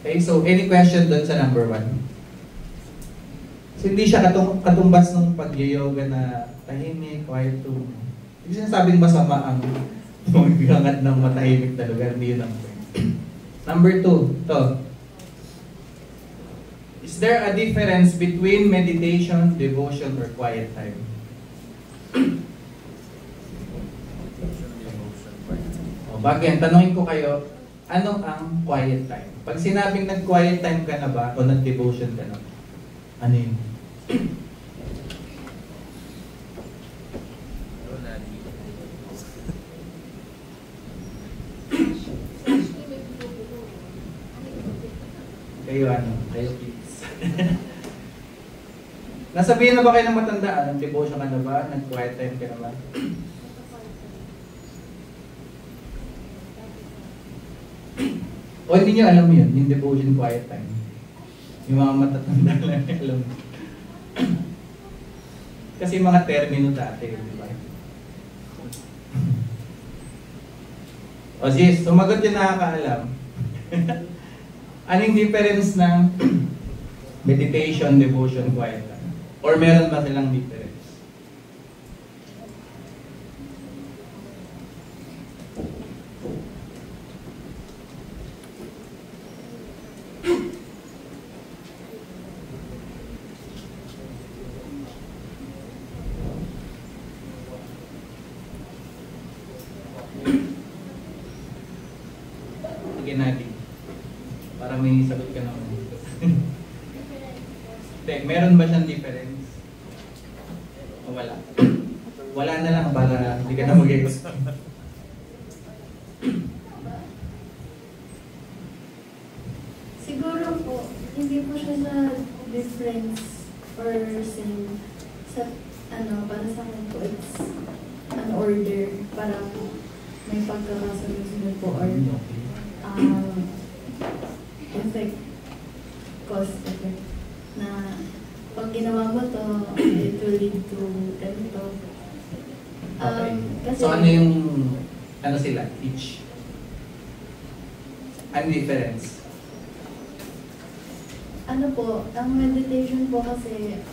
Okay, so any question doon sa number 1? So hindi siya katumbas ng pag-yoga na tahimik, quiet room. Hindi sinasabing masama ang maghangat ng matahimik na lugar. Hindi yun ang point. Number 2, to. Is there a difference between meditation, devotion, or quiet time? O, bagay, tanungin ko kayo, ano ang quiet time? Pag sinabing nag-quiet time ka na ba o nag-devotion ka na ba? Ano yun? Kayo ano? Kayo please. Nasabihin na ba kayo ng matandaan? Nag-devotion ka na ba? Nag-quiet time ka na ba? O hindi nyo alam yun, yung devotion, quiet time. Yung mga matatanda lang alam. Kasi yung mga termino dati, di ba? O sis, sumagot yung nakakaalam. Anong difference ng meditation, devotion, quiet time? Or meron ba silang difference? Sige natin. Para may sagot ka naman. Meron ba siyang difference? O wala? Wala na lang para hindi ka na mag-explain. Siguro po, hindi po siya sa difference or same. Sa, para sa akin po, it's an order. Parang may pagkakasunod po or effect, cause effect. Na pag ginawa mo to, it will lead to ganito. Okay. Kasi, So ano yung, ano sila? Each? Ano difference? ano po, ang meditation po kasi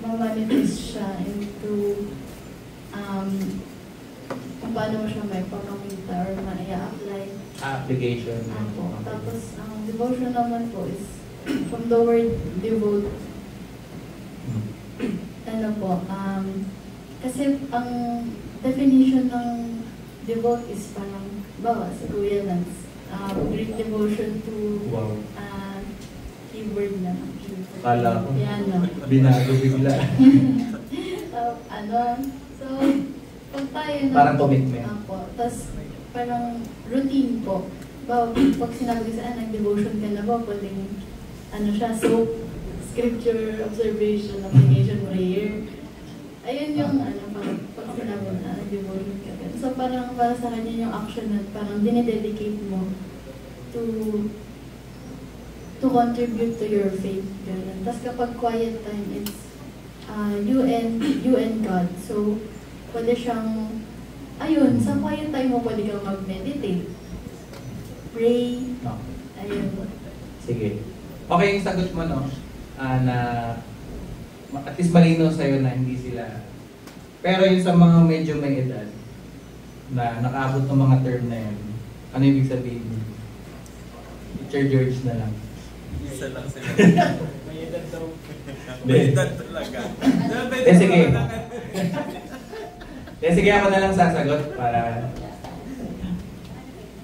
mag-manifest siya into kung paano mo siya may pamamita or ma-i-apply. Application. Apo. Tapos, ang devotion naman po is from the word devote. Ano po, kasi ang definition ng devote is parang, bawa sa Kuya Lance, Greek devotion to Wow. keyboard na. Kala ko. Piano. Binago bigla. So, pag tayo na... Parang commitment. Apo. Tapos, parang routine po. Pag sinabi ko sa nag-devotion ka na ba, pwedeng, siya, so, scripture, observation, application, prayer. Ayun yung, pag sinabi na nag-devotion ka. So, parang para sa kanya yung action na parang dinededicate mo to contribute to your faith. Ganun. Tapos kapag quiet time, it's you and God. So, pwede siyang, sa quiet time mo pwede kang mag-meditate, pray, No. ayun. Sige. Okay yung sagot mo, no? Na at least malinaw sa'yo na hindi sila. Pero yung sa mga medyo may edad na nakaabot ng mga term na yun, ano ibig sabihin? Teacher George na lang. Isa lang sila. May edad daw. May May edad talaga. Sige. Sige, ako na lang sasagot para...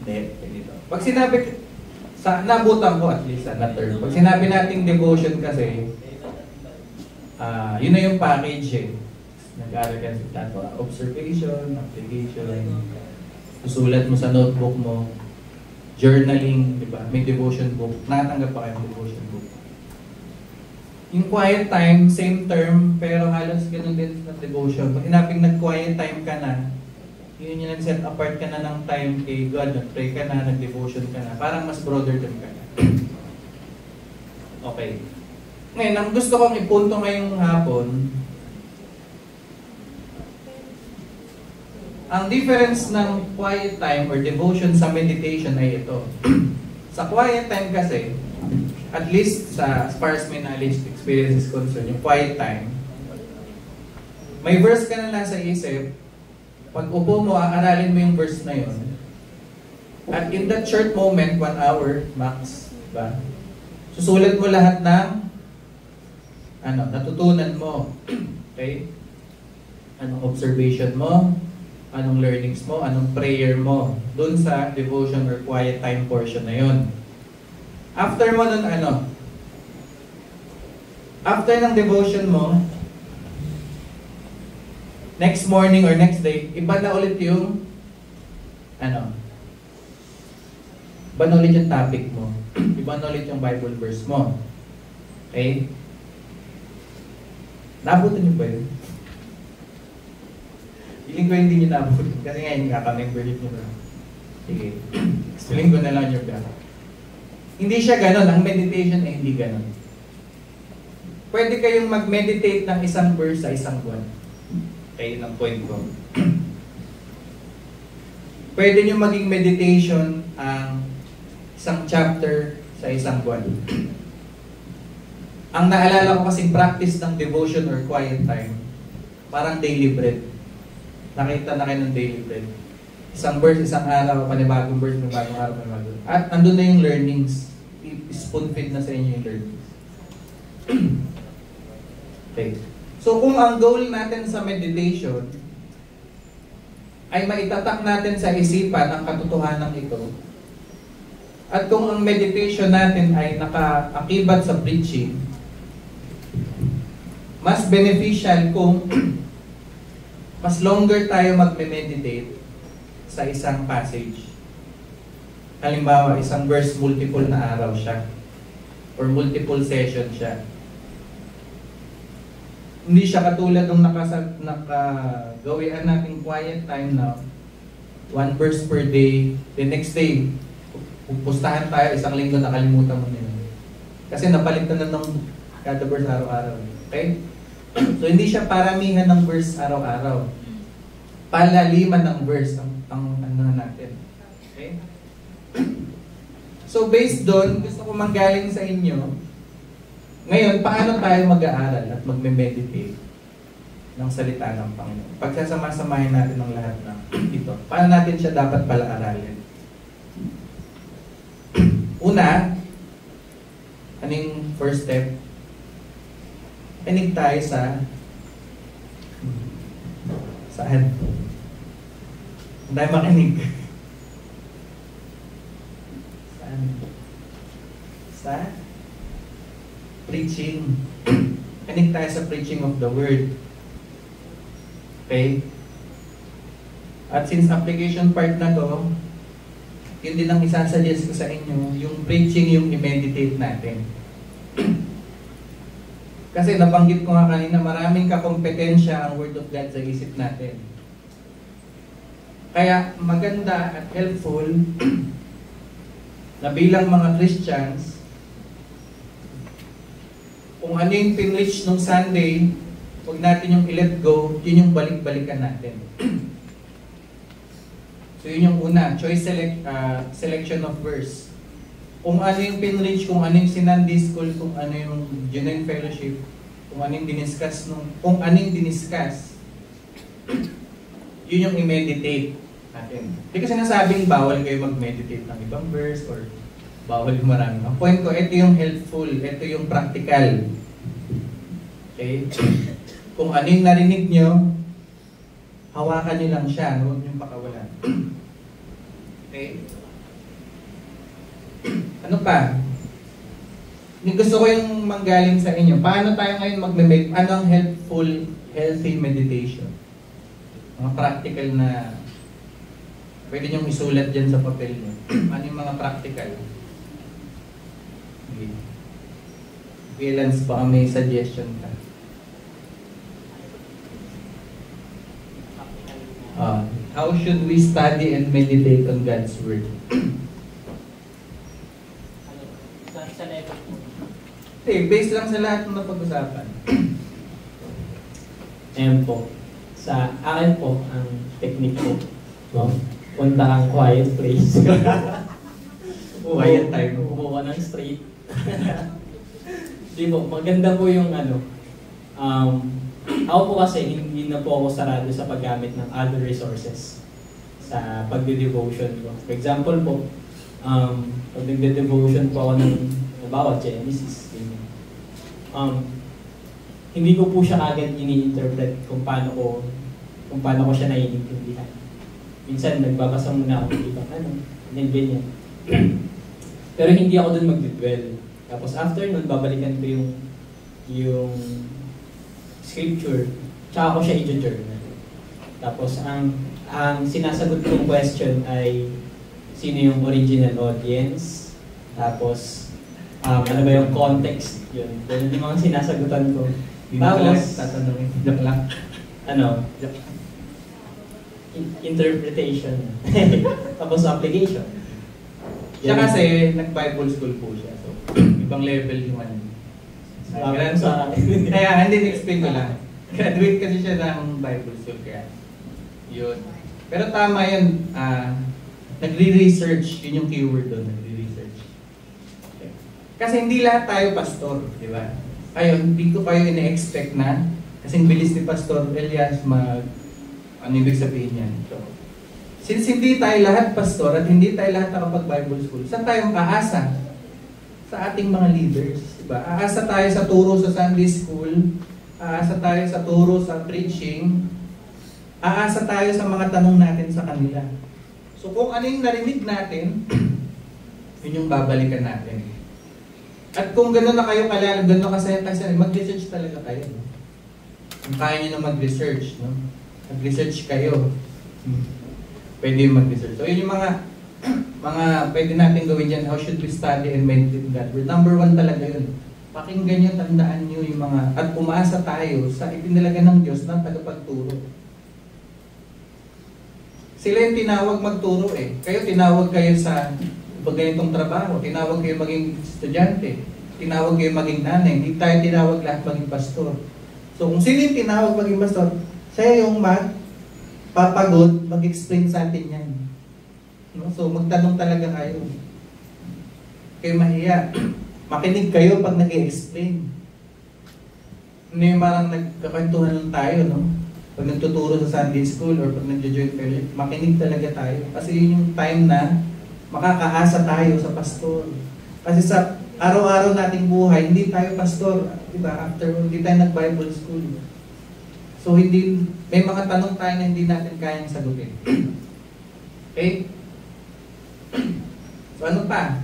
Hindi, ganito. Pag sinabi, nabutan ko at least na term. Pag sinabi nating devotion kasi, yun na yung package eh. Nag-aaral ka sa observation, application, susulat mo sa notebook mo, journaling, di ba? May devotion book. Nakatanggap pa kayo ng devotion book. Yung quiet time, same term, pero halos ganun din sa devotion. Pag hinaping nag-quiet time ka na, yun yung nag-set apart ka na ng time kay God, nag-pray ka na, nag-devotion ka na, parang mas broader term ka na. Okay. Ngayon, ang gusto kong ipunto ngayong hapon, ang difference ng quiet time or devotion sa meditation ay ito. Sa quiet time kasi, at least as far as my knowledge, experience is concerned, yung quiet time, may verse ka na nasa isip, pag upo mo, aaralin mo yung verse na yun. At in that short moment, 1 hour max, diba? Susulat mo lahat ng natutunan mo. Okay? Anong observation mo, anong learnings mo, anong prayer mo, dun sa devotion or quiet time portion na yun. After mo nun after ng devotion mo, next morning or next day, iba na ulit yung iba na ulit yung topic mo. Iba na ulit yung Bible verse mo. Okay? Nabutan niyo ba yun? Feeling ko hindi niyo nabutan. Kasi nga yung kaka-member niyo ba? Sige. Explain ko na lang yung gano'n. Hindi siya gano'n. Ang meditation ay hindi gano'n. Pwede kayong mag-meditate ng isang verse sa isang buwan. Okay, yun ang point ko. Pwede nyo maging meditation ang isang chapter sa isang buwan. Ang naalala ko kasing practice ng devotion or quiet time, parang daily bread. Nakita na kayo ng daily bread. Isang verse, isang araw, panibagong verse, panibagong araw, panibagong. At nandun na yung learnings. Spoon feed na sa inyo yung learnings. Okay. So kung ang goal natin sa meditation ay maitatak natin sa isipan ang katotohanan ito, at kung ang meditation natin ay nakaakibat sa preaching, mas beneficial kung mas longer tayo magme-meditate sa isang passage. Halimbawa, isang verse, multiple na araw siya or multiple session siya. Hindi siya katulad nung nakagawian nating quiet time na 1 verse per day, the next day pupustahan tayo, isang linggo nakalimutan mo na yun. Kasi napalitan na ng kada verse araw-araw. Okay? So hindi siya paramihan ng verse araw-araw. Palaliman ng verse ang natin. Okay? So based doon, gusto ko manggaling sa inyo, ngayon, paano tayo mag-aaral at magme-meditate ng salita ng Panginoon? Pagsasama-samahin natin ng lahat ng ito, paano natin siya dapat pala-aralin? Una, anong first step? Kinig tayo saan? Hindi tayo makinig. Saan? Sa preaching. Kinig tayo sa preaching of the word. Okay? At since application part na to, yun din ang isasuggest ko sa inyo, yung preaching, yung i-meditate natin. Kasi nabanggit ko nga kanina, maraming kakompetensya ang Word of God sa isip natin. Kaya maganda at helpful na bilang mga Christians, kung ano yung pinreach nung Sunday, huwag natin yung i-let go, yun yung balik-balikan natin. So yun yung una, choice selection of verse. Kung ano yung pinreach, kung ano yung Sunday school, kung ano yung genuine fellowship, kung ano yung diniscuss, yun yung i-meditate natin. Hindi ko sinasabing bawal kayo mag-meditate ng ibang verse or bawal yung marami. Ang point ko, ito yung helpful, ito yung practical. Okay? Kung ano yung narinig nyo, hawakan nyo lang siya, huwag nyo pakawalan. Okay? Ano pa? Gusto ko yung manggaling sa inyo. Paano tayo ngayon mag-meditate? Ano ang helpful, healthy meditation? Mga practical na pwede nyong isulat dyan sa papel nyo. Ano yung mga practical? Okay. Lance, baka may suggestion ka. How should we study and meditate on God's Word? Sa level po. Based lang sa lahat ng napag-usapan. Ayan po. Sa akin po, ang technique ko, no? Punta kang quiet place. Quiet time. Upo ka ng straight. Di po, maganda po yung ako po kasi hindi na po ako sarado sa paggamit ng other resources sa pagde-devotion ko. For example po, pag nagde-devotion po ako ng halimbawa, Genesis. Hindi ko po siya agad ini-interpret kung paano ko siya naiintindihan. Minsan nagbabasa muna ako dito, ganyan. Pero hindi ako dun mag-dwell. Tapos after nun, babalikan ko yung scripture, tsaka ko siya i-journal. Tapos ang sinasagot kong question ay sino yung original audience, tapos ano ba yung context, yun. Ganun yung mga sinasagutan ko. Tapos, tatanungin. Joke lang. Interpretation. Tapos application. Siya kasi, nag-Bible school po siya. So, ibang level yung ano. Sa Kaya, hindi explain ko lang. Graduate kasi siya ng Bible school. Kaya, yun. Pero tama yun. Nagre-research. Yun yung keyword doon. Nagre-research. Kasi hindi lahat tayo pastor. Di ba? Kayo, hindi ko kayo ina-expect na. Kasi bilis ni Pastor Elias ano ibig sabihin yan? So, since hindi tayo lahat pastor at hindi tayo lahat nakapag-Bible school, saan tayo aasa? Sa ating mga leaders. Diba? Aasa tayo sa turo sa Sunday school, aasa tayo sa turo sa preaching, aasa tayo sa mga tanong natin sa kanila. So kung ano yung narinig natin, yun yung babalikan natin. At kung gano'n na kayo kalalim, gano'n kasi mag-research talaga kayo. No? Kung kaya nyo na mag-research, no? Mag-research kayo. Pwede yung mag-research. So yun yung mga pwede natin gawin dyan. How should we study and meditate on God? Number 1 talaga yun. Pakinggan nyo, tandaan nyo yung mga, at umaasa tayo sa ipinalaga ng Diyos na tagapagturo. Sila yung tinawag magturo eh. Kayo tinawag kayo sa ganitong trabaho, tinawag kayo maging estudyante, tinawag kayo maging nanay, hindi tayo tinawag lahat maging pastor. So kung sino yung tinawag maging pastor, siya yung magpapagod, mag-explain sa atin yan. No? So magtanong talaga kayo. Kayo mahiya. Makinig kayo pag nag-i-explain. Ano yung parang nagkakwentuhan lang tayo, no? Pag nagtuturo sa Sunday school or pag nag-join fellowship, makinig talaga tayo. Kasi yun yung time na makakaasa tayo sa pastor. Kasi sa araw-araw nating buhay, hindi tayo pastor. Diba? After, hindi tayo nag-Bible school. So, may mga tanong tayo na hindi natin kayang sagutin. Okay? So, ano pa?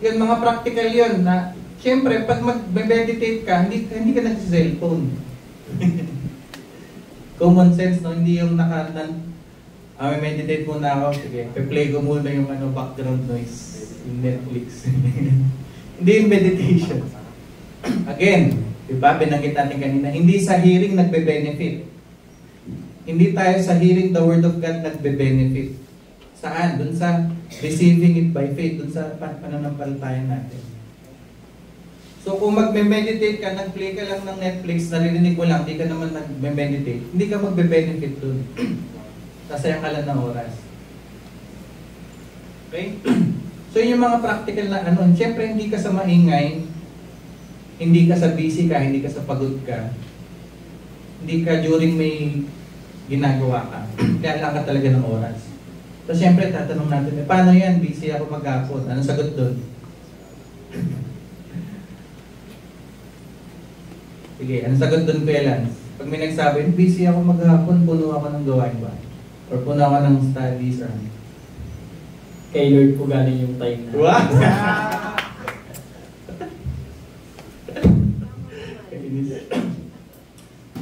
Yun, mga practical yun na, syempre, pag mag-meditate ka, hindi ka nag-cellphone. Common sense, no? Hindi yung may meditate muna ako. Sige, play ko muna yung background noise in Netflix. Hindi yung meditation. Again, diba, binanggit natin kanina, hindi sa hearing nagbe-benefit. Hindi tayo sa hearing the Word of God nagbe-benefit. Saan? Doon sa receiving it by faith, doon sa pananampalataya natin. So kung magme-meditate ka, nag-play ka lang ng Netflix, naririnig mo lang, hindi ka naman nag-meditate, hindi ka magbe-benefit doon. Sasayang ka lang ng oras. Okay? So yun yung mga practical na siyempre hindi ka sa maingay, hindi ka sa busy ka, hindi ka sa pagod ka, hindi ka during may ginagawa ka, kaya lang ka talaga ng oras. So siyempre tatanong natin, paano yan? Busy ako maghapon. Anong sagot doon? Sige, anong sagot doon, Kuya Lance? Pag may nagsabi, busy ako maghapon, puno ako ng gawain ba? Or puno ako ng studies or ano? Kay Lord po galing yung time na. What?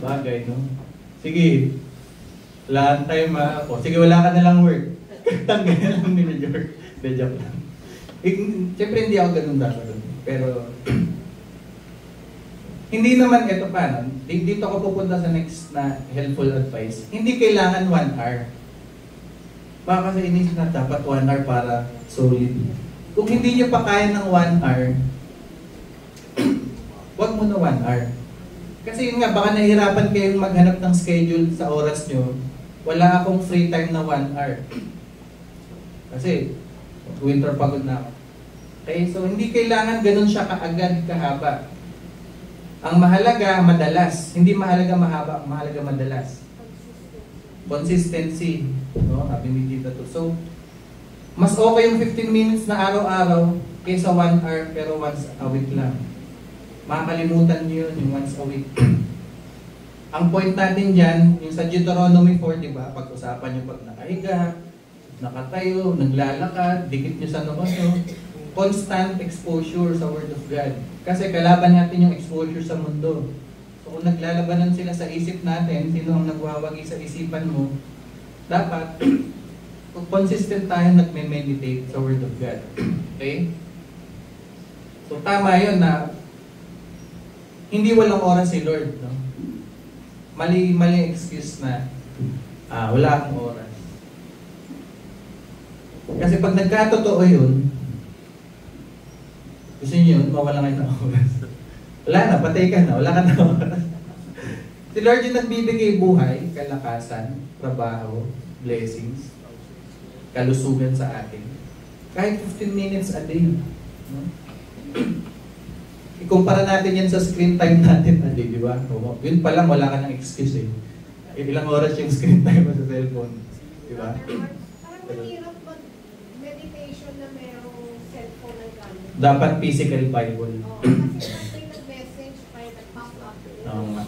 Bagay, no? Sige. Wala kang time ako. Sige, wala ka na lang work. Tanggal na lang ni Lord. De, joke lang. Siyempre hindi ako ganun dapat. Pero, Hindi naman ito pa, no? Dito ako pupunta sa next na helpful advice. Hindi kailangan 1 hour. Baka kasi inisip na dapat 1 hour para solid. Kung hindi nyo pa kaya ng 1 hour, wag mo na 1 hour. Kasi yun nga, baka nahihirapan kayong maghanap ng schedule sa oras nyo. Wala akong free time na 1 hour. Kasi, winter pagod na ako. Okay, so hindi kailangan ganun siya kaagad, kahaba. Ang mahalaga, madalas. Hindi mahalaga mahaba, ang mahalaga madalas. Consistency. No? Sabi ni Tita to. So, mas okay yung 15 minutes na araw-araw kaysa 1 hour pero once a week lang. Makakalimutan niyo yun, yung once a week. Ang point natin dyan, yung sa Deuteronomy 4, di ba? Pag-usapan nyo pag nakahiga, nakatayo, naglalakad, dikit nyo sa noo nyo. Constant exposure sa Word of God. Kasi kalaban natin yung exposure sa mundo. So kung naglalabanan sila sa isip natin, sino ang nagwawagi sa isipan mo, dapat consistent tayo nagme-meditate sa Word of God. Okay? So tama yun na hindi walang oras si Lord. No? Mali excuse na wala akong oras. Kasi pag nagkatotoo yun, gusto niyo yun, mawala kayo ng oras. Wala na, patay ka na, wala ka na oras. Si Lord yung nagbibigay buhay, kalakasan, trabaho, blessings, kalusugan sa atin. Kahit 15 minutes a day. No? Ikumpara natin yan sa screen time natin a day, di ba? Yun pa lang, wala ka ng excuse eh. Ilang oras yung screen time mo sa cellphone. Di ba? Parang mahirap mag-meditation na merong cellphone na gamit. Dapat physical Bible. Kasi may nag-message, may nag-pop up. Oo nga.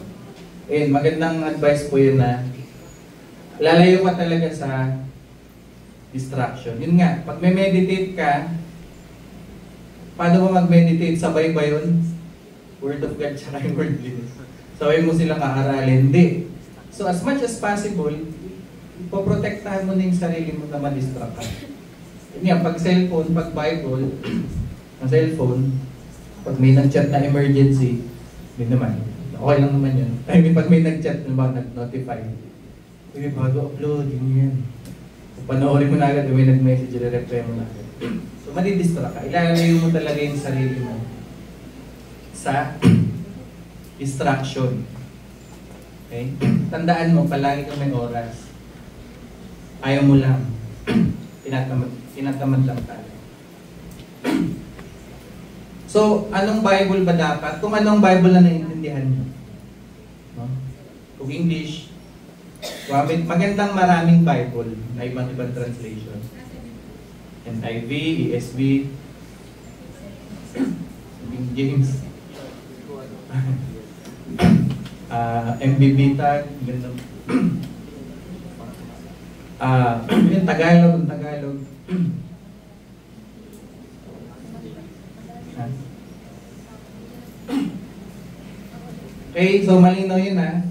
Magandang advice po yun na lalayo ka talaga sa distraction. Yun nga, pag may meditate ka, paano mo mag-meditate? Sabay ba yun? Word of God tsaka yung wordliness. Sabay mo silang kaaralin. Hindi. So as much as possible, poprotektahan mo na yung sarili mo na ma-distract ka. Yun nga, pag cellphone, pag Bible, ang cellphone, pag may nag-chat na emergency, yun naman. Okay lang naman yun. I mean, pag may nag-chat, nag-notify. Uy, bago upload, yun yan. Panoorin mo na agad, may nag-message, re-reply mo na agad. So, madidistract ka. Ilalayo mo talaga yung sarili mo sa distraction. Okay? Tandaan mo, palagi kang may oras. Ayaw mo lang. Tinatamad lang tayo. So, anong Bible ba dapat? Kung anong Bible na naiintindihan nyo. No? Kung English, magandang maraming Bible na ibang-ibang translation. NIV, ESV, King James, MBB tag, gandang. Yung Tagalog. Okay, so malinaw yun ha.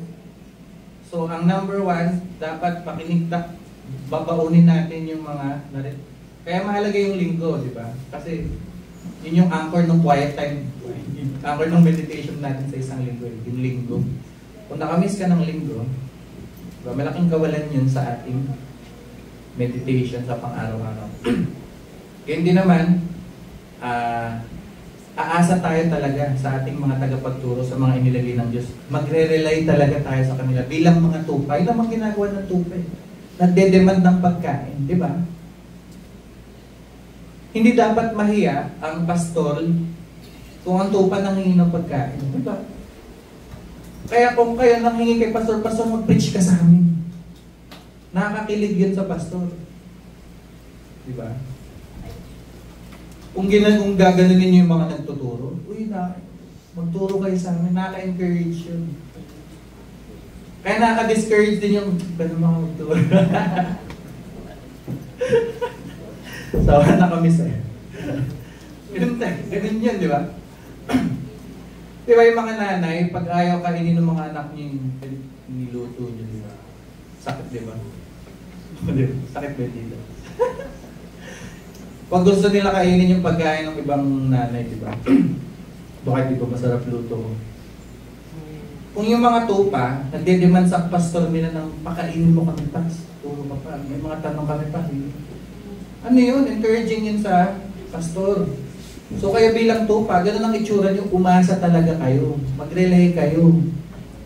So ang number 1, dapat babaunin natin yung mga kaya mahalaga yung linggo, di ba? Kasi yun yung anchor ng quiet time. Anchor ng meditation natin sa isang linggo, yung linggo. Kung nakamiss ka ng linggo, diba, malaking kawalan yun sa ating meditation sa pang-araw-araw. Kaya hindi naman, aasa tayo talaga sa ating mga tagapagturo, sa mga inilagay ng Diyos. Magre-rely talaga tayo sa kanila bilang mga tupa. Yun naman ginagawa ng tupa. Nagde-demand ng pagkain, di ba? Hindi dapat mahiya ang pastor kung ang tupa nanghingi ng pagkain, di ba? Kaya kung kayo nanghingi kay pastor, mag-preach ka sa amin. Nakakakilig yun sa pastor. Di ba? Kung gaganunin niyo yung mga nagtuturo, magturo kayo sa amin, nakaka-encourage yun. Kaya nakaka-discourage din yung ganun mga magturo. Sawa na kami sa'yo. Ganun yun, di ba? Di ba yung mga nanay, pag ayaw kainin ng mga anak niyo yung niluto niyo, di ba? Sakit, di ba? Sakit ba dito? Pag gusto nila kainin yung pagkain ng ibang nanay, di ba? Bakit di ba masarap luto ko? Kung yung mga tupa, nagde-demand sa pastor nila ng pakainin mo kami pa, turo ka pa, may mga tanong kami pa. Ano yun? Encouraging yun sa pastor. So kayo bilang tupa, ganun ang itsura nyo, umasa talaga kayo, mag-rely kayo,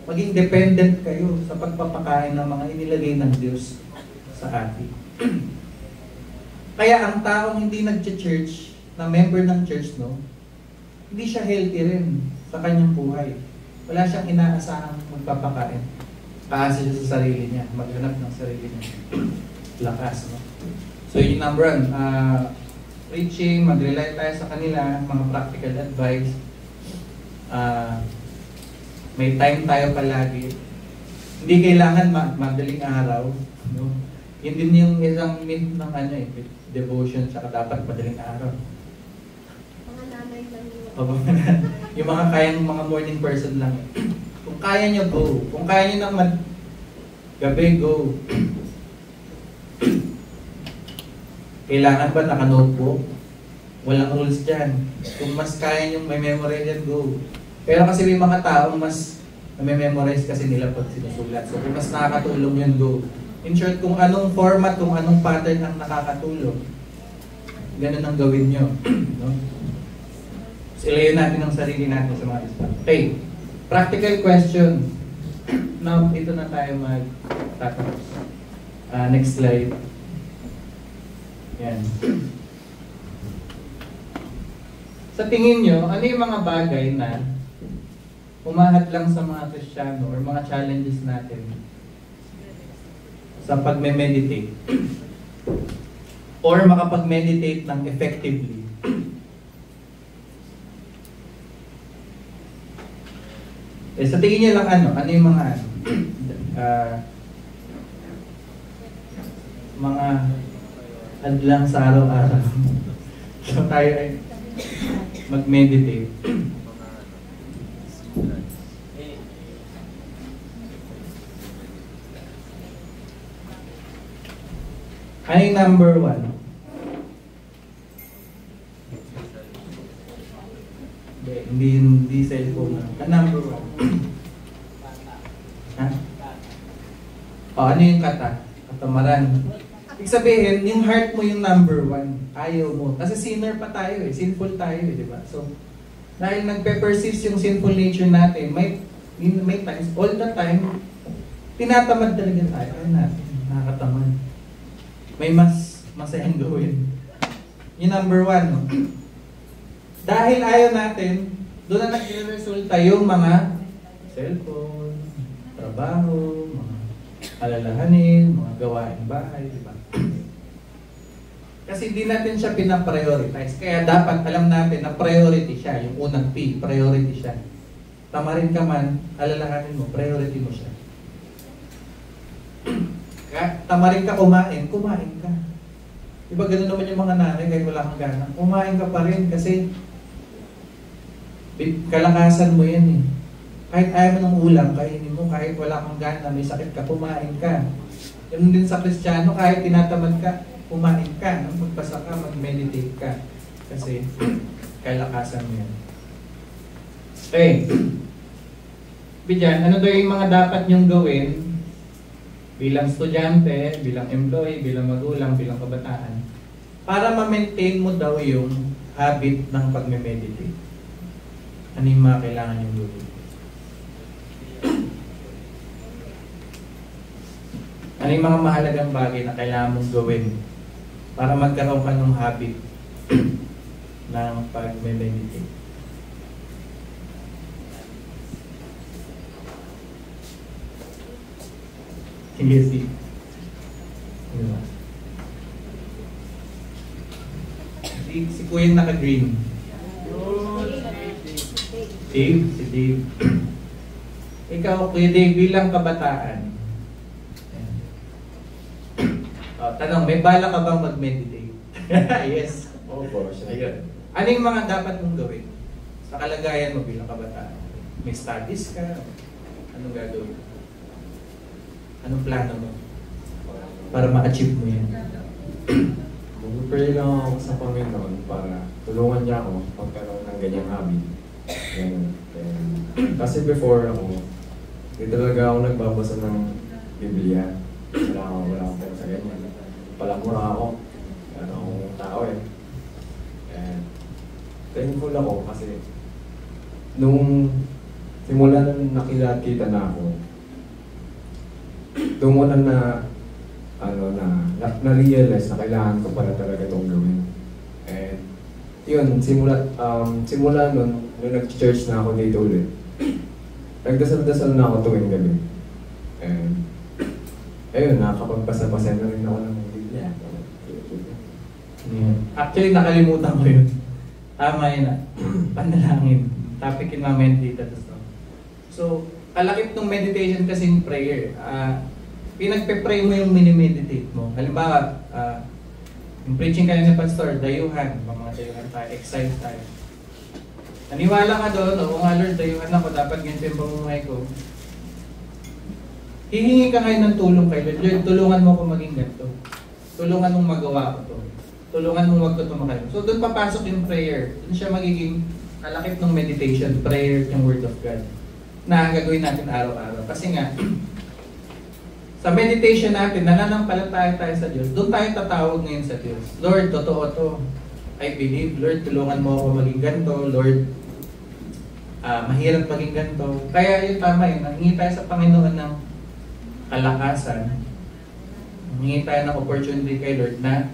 maging dependent kayo sa pagpapakain ng mga inilagay ng Diyos sa atin. Kaya ang taong hindi nag-church, na member ng church, no, hindi siya healthy rin sa kanyang buhay. Wala siyang inaasahang magpapakain. Kaasa siya sa sarili niya, maghanap ng sarili niya. Lakas, no? So yung number one, preaching, mag-rely tayo sa kanila, mga practical advice. May time tayo palagi. Hindi kailangan madaling araw, no? Yun din yung isang myth ng devotion, saka dapat madaling araw. Mga nanay lang yun. Yung mga kayang mga morning person lang. Kung kaya nyo, go. Kung kaya nyo naman, gabi, go. Kailangan ba naka-notebook? Walang rules dyan. Kung mas kaya nyo may memorize dyan, go. Pero kasi may mga taong mas memorize kasi nila pag sinusulat. So kung mas nakakatulong yun, go. In short, kung anong format, kung anong pattern ang nakakatulong, ganun ang gawin nyo. No? So, ilayo natin ang sarili natin sa mga isa. Okay. Practical question. Now, ito na tayo mag-tatapos. Next slide. Yan. Sa tingin nyo, ano yung mga bagay na umahat lang sa mga Kristiyano or mga challenges natin sa pagme-meditate or makapag-meditate ng effectively? Sa tingin niyo lang ano yung mga mga hadlang sa araw-araw. So tayo ay mag-meditate. Ano yung number one? Hindi cellphone na. Number one. Ha? Ano yung kata? Katamaran. Ibig sabihin, yung heart mo yung number one. Ayaw mo. Kasi sinner pa tayo eh. Sinful tayo eh, di ba? So, dahil nagpe-persist yung sinful nature natin, may times, all the time, tinatamad talaga tayo. Ayaw natin. Nakakatamad. May mas masayang gawin. Yung number one, no? Dahil ayaw natin, doon na nag-resulta yung mga cellphone, trabaho, mga alalahanin, mga gawaing bahay, di ba? Kasi hindi natin siya pinaprioritize. Kaya dapat alam natin na priority siya, yung unang P, priority siya. Tamarin ka man, alalahanin mo, priority mo siya. Tamarin ka kumain ka. Diba gano'n naman yung mga nanay kahit wala kang gana. Kumain ka pa rin kasi kalakasan mo yan eh. Kahit ayaw mo ng ulam, kainin mo, kahit wala kang gana, may sakit ka, kumain ka. Ganun din sa Kristiyano, kahit tinatamad ka, kumain ka. Magbasa ka, mag-meditate ka. Kasi kalakasan mo yan. Okay. Bidyan, ano daw yung mga dapat nyong gawin bilang estudyante, bilang employee, bilang magulang, bilang kabataan, para ma-maintain mo daw yung habit ng pagme-meditate? Ano yung mga kailangan yung gawin? Ano yung mga mahalagang bagay na kailangan mong gawin para magkaroon ka ng habit ng pagme-meditate? Sige, Steve. Diba? Si Kuya yung naka-green. Dave? Si Dave. Ikaw, Kuya Dave, bilang kabataan. Tanong, may bala ka bang mag-meditate? Yes. Opo, siya. Ayun. Ano yung mga dapat mong gawin sa kalagayan mo bilang kabataan? May studies ka? Anong gagawin? Anong plano mo para ma-achieve mo yan? Mag-pray lang ako sa Panginoon para tulungan niya ako magkaroon ng ganyang habit. Kasi before ako, Hindi talaga ako nagbabasa ng Biblia. Wala akong pera sa ganyan. Palamura ako. Ano akong tao eh. And thankful ako kasi nung simula nang nakita na ako, doon mo na-realize na kailangan ko pala talaga itong gawin. And yun, simula nung nag-church na ako dito ulit, nagdasal-dasal na ako tuwing gabi. And ayun, nakakapagbasa-basa na rin ako ng Biblia. Actually, nakalimutan ko yun. Tama yun na. Panalangin. Topic in mamaya dito. So, kalakip ng meditation kasi yung prayer. Pinagpe-pray mo yung minimeditate mo. Halimbawa, yung preaching kayo ni Pastor, dayuhan. Mga dayuhan tayo, excite tayo. Naniwala ka doon, oo nga Lord, dayuhan ako, dapat ganito yung pamumuhay ko. Hihingi ka ngayon ng tulong kay Lord. Lord, tulungan mo ako maging ganito. Tulungan mong magawa ko to. Tulungan mong wag ko tumakay. So doon papasok yung prayer. Doon siya magiging kalakip ng meditation, prayer, yung Word of God. Na gagawin natin araw-araw. Kasi nga, sa meditation natin, nananampalataya tayo sa Diyos. Doon tayo tatawag ngayon sa Diyos. Lord, totoo to. I believe. Lord, tulungan mo ako maging ganito. Lord, mahirap maging ganito. Kaya yun tama yun. Nangingi tayo sa Panginoon ng kalakasan. Nangingi tayo ng opportunity kay Lord na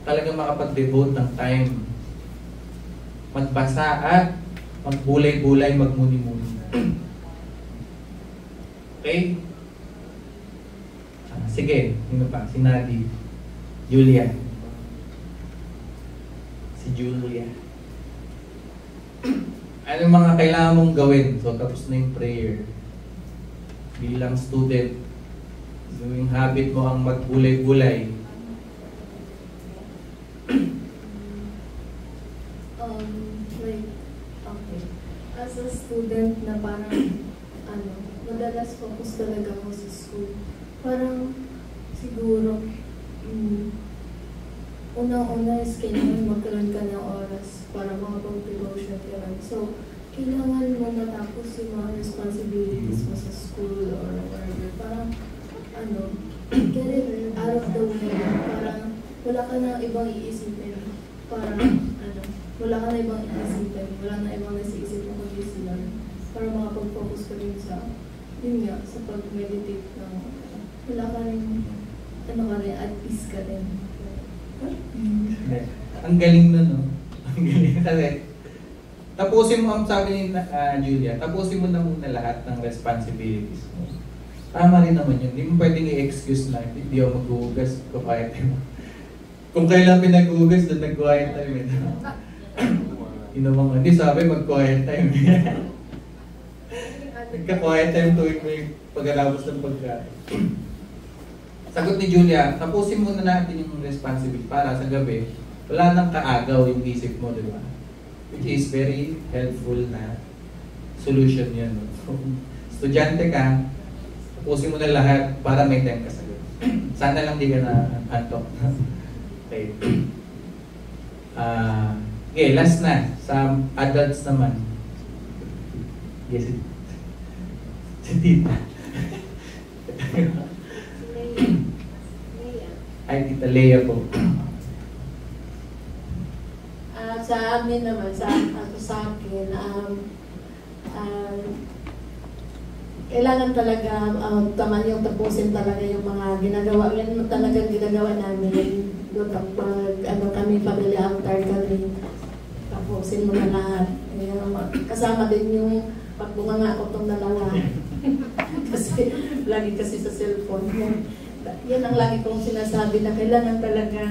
talagang makapag-devote ng time. Magbasa at magbulay-bulay, magmuni-muni. Okay? Sige, sino pa? Si Nadi. Julia. Si Julia. Ano yung mga kailangan mong gawin? So, tapos na yung prayer. Bilang student, yung habit mo ang magbulay-bulay. Okay. As a student na parang, madalas focus talaga ako sa school. Parang, siguro, unang-una is kailangan magkaroon ka ng oras para makapag-devotion ka lang. So, kailangan mo matapos yung mga responsibilities mo sa school or wherever. Parang, get it out of the way. Parang, wala ka na ibang iisipin. Parang, wala ka na ibang iisipin. Wala na ibang nasiisip mo kundi sila. Para makapag-focus ka rin sa, yun nga, sa pag-meditate ng, wala ka rin, at peace ka rin. Ang galing nun, no? Ang galing. Kasi, tapusin mo, ang sabi ni Julia, tapusin mo na muna lahat ng responsibilities mo. Tama rin naman yun. Hindi mo pwedeng i-excuse na, hindi ako maghuhugas, quiet time. Kung kailan pinaghuhugas, doon nag-quiet time. Hindi sabi, mag-quiet time. Nagka-quiet time tuwing may pagkalabos ng pagkain. Sagot ni Julia, tapusin muna natin yung responsibility para sa gabi, wala nang kaagaw yung isip mo, di ba? Which is very helpful na solution yun. Kung estudyante ka, tapusin mo na lahat para may time ka sa gabi. Sana lang di ka na antok. Okay. Okay, last na. Sa adults naman. Yes, si Tita. Ay, Tita Leia po. Sa amin naman, sa akin, kailangan talaga tama yung tapusin talaga yung mga ginagawa. Yan talagang ginagawa namin. Doon kapag kami family altar kami, tapusin mo na lahat. Kasama din yung pagbunganga ko itong dalawa. Kasi lagi kasi sa cellphone. Yan ang lagi kong sinasabi na kailangan talaga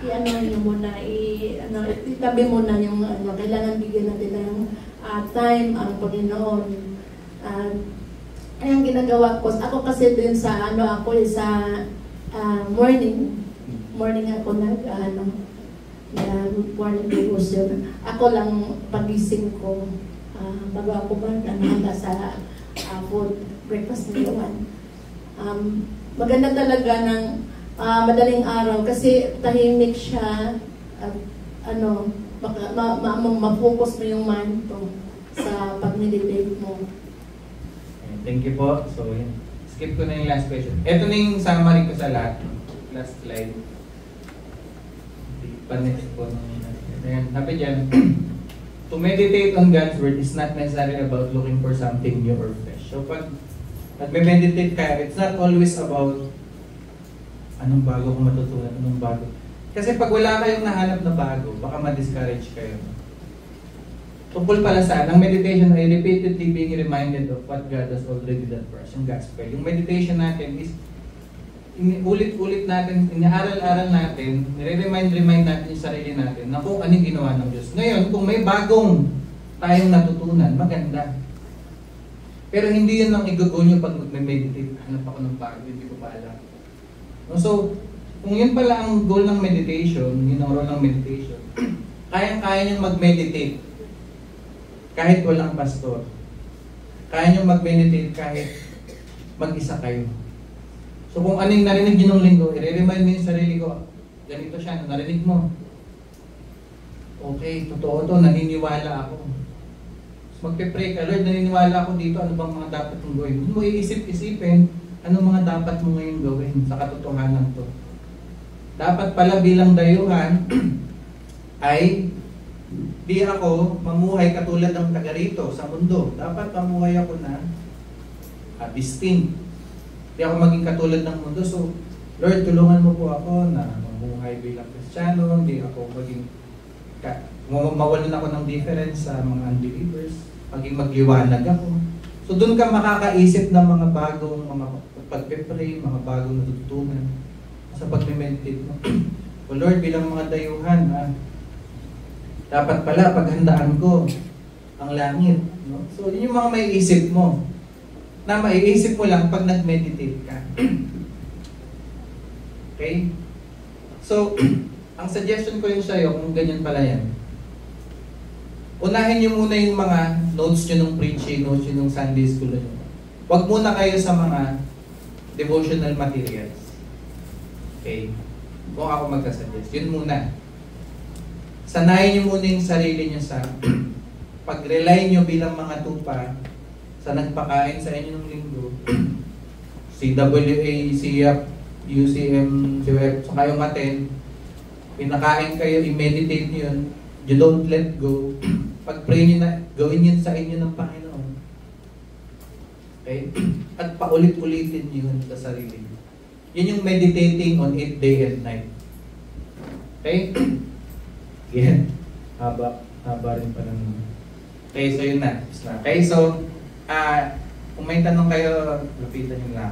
i-ano muna, itabi muna yung kailangan bigyan natin ng time ang Panginoon. Ay ang ginagawa ko, ako kasi din sa morning ako morning devotion. Ako lang pagising ko bago ako handa sa food, breakfast na yawan. Maganda talaga ng madaling araw kasi tahimik siya at ma-focus mo yung mind mo sa pag-meditate mo. Thank you po. So, yun. Skip ko na yung last question. Ito na yung summary ko sa lahat. Last slide. Pa-next po. Ayan, sabi dyan, to meditate on God's Word is not necessarily about looking for something new or fresh. So, pag nagme-meditate ka, it's not always about anong bago kong matutunan, anong bago. Kasi pag wala kayong nahanap na bago, baka ma-discourage kayo. Tungkol pala saan, ang meditation ay repeatedly being reminded of what God has already done for us, yung gospel. Yung meditation natin is ulit-ulit natin, inaaral-aral natin, nire-remind natin yung sarili natin na kung anong ginawa ng Diyos. Ngayon, kung may bagong tayong natutunan, maganda. Pero hindi yun ang i-go nyo pag mag-meditate. Hanap ako ng bago, hindi ko pa alam. So, kung yun pala ang goal ng meditation, yun ang role ng meditation, kayang-kaya nyo mag-meditate kahit walang pastor. Kaya nyo mag-meditate kahit mag-isa kayo. So kung anong narinig nyo ng linggo, i-remind mo yung sarili ko, ganito siya, narinig mo. Okay, totoo to, naniniwala ako. So magpe-pray ka, Lord, naniniwala ako dito, ano bang mga dapat mong gawin? Hindi mo iisip-isipin, ano mga dapat mo ngayon gawin sa katotohanan to. Dapat pala bilang dayuhan, ay di ako mamuhay katulad ng taga rito sa mundo. Dapat mamuhay ako na distinct. Di ako maging katulad ng mundo. So, Lord, tulungan mo po ako na mamuhay bilang Kristiyano, hindi ako maging mawalan ako ng difference sa mga unbelievers, maging magliwanag ako. So, doon ka makakaisip ng mga bagong mga pagpe-pray, mga bagong natutunan sa pag-meditate mo. O Lord, bilang mga dayuhan, dapat pala paghandaan ko ang langit. No? So, yun yung mga may isip mo na maiisip mo lang pag nag-meditate ka. Okay? So, ang suggestion ko yun sa'yo, kung ganyan pala yan, unahin nyo muna yung mga notes nyo nung preaching, notes nyo nung Sunday school nyo. Huwag muna kayo sa mga devotional materials. Okay? Kung ako magsasuggest, yun muna. Sanayin nyo muna yung sarili nyo sa pag-rely nyo bilang mga tupa sa nagpakain sa inyo ng linggo, CWA, CIAP, UCM, CWF, saka yung atin, pinakain kayo, i-meditate nyo yun, you don't let go. Pag-pray nyo na, gawin yun sa inyo ng Panginoon. Okay? At paulit-ulitin nyo yun sa sarili nyo. Yun yung meditating on it day and night. Okay? Again, haba rin pa ng... Okay, so yun na. Okay, so, kung may tanong kayo, lapitan nyo lang.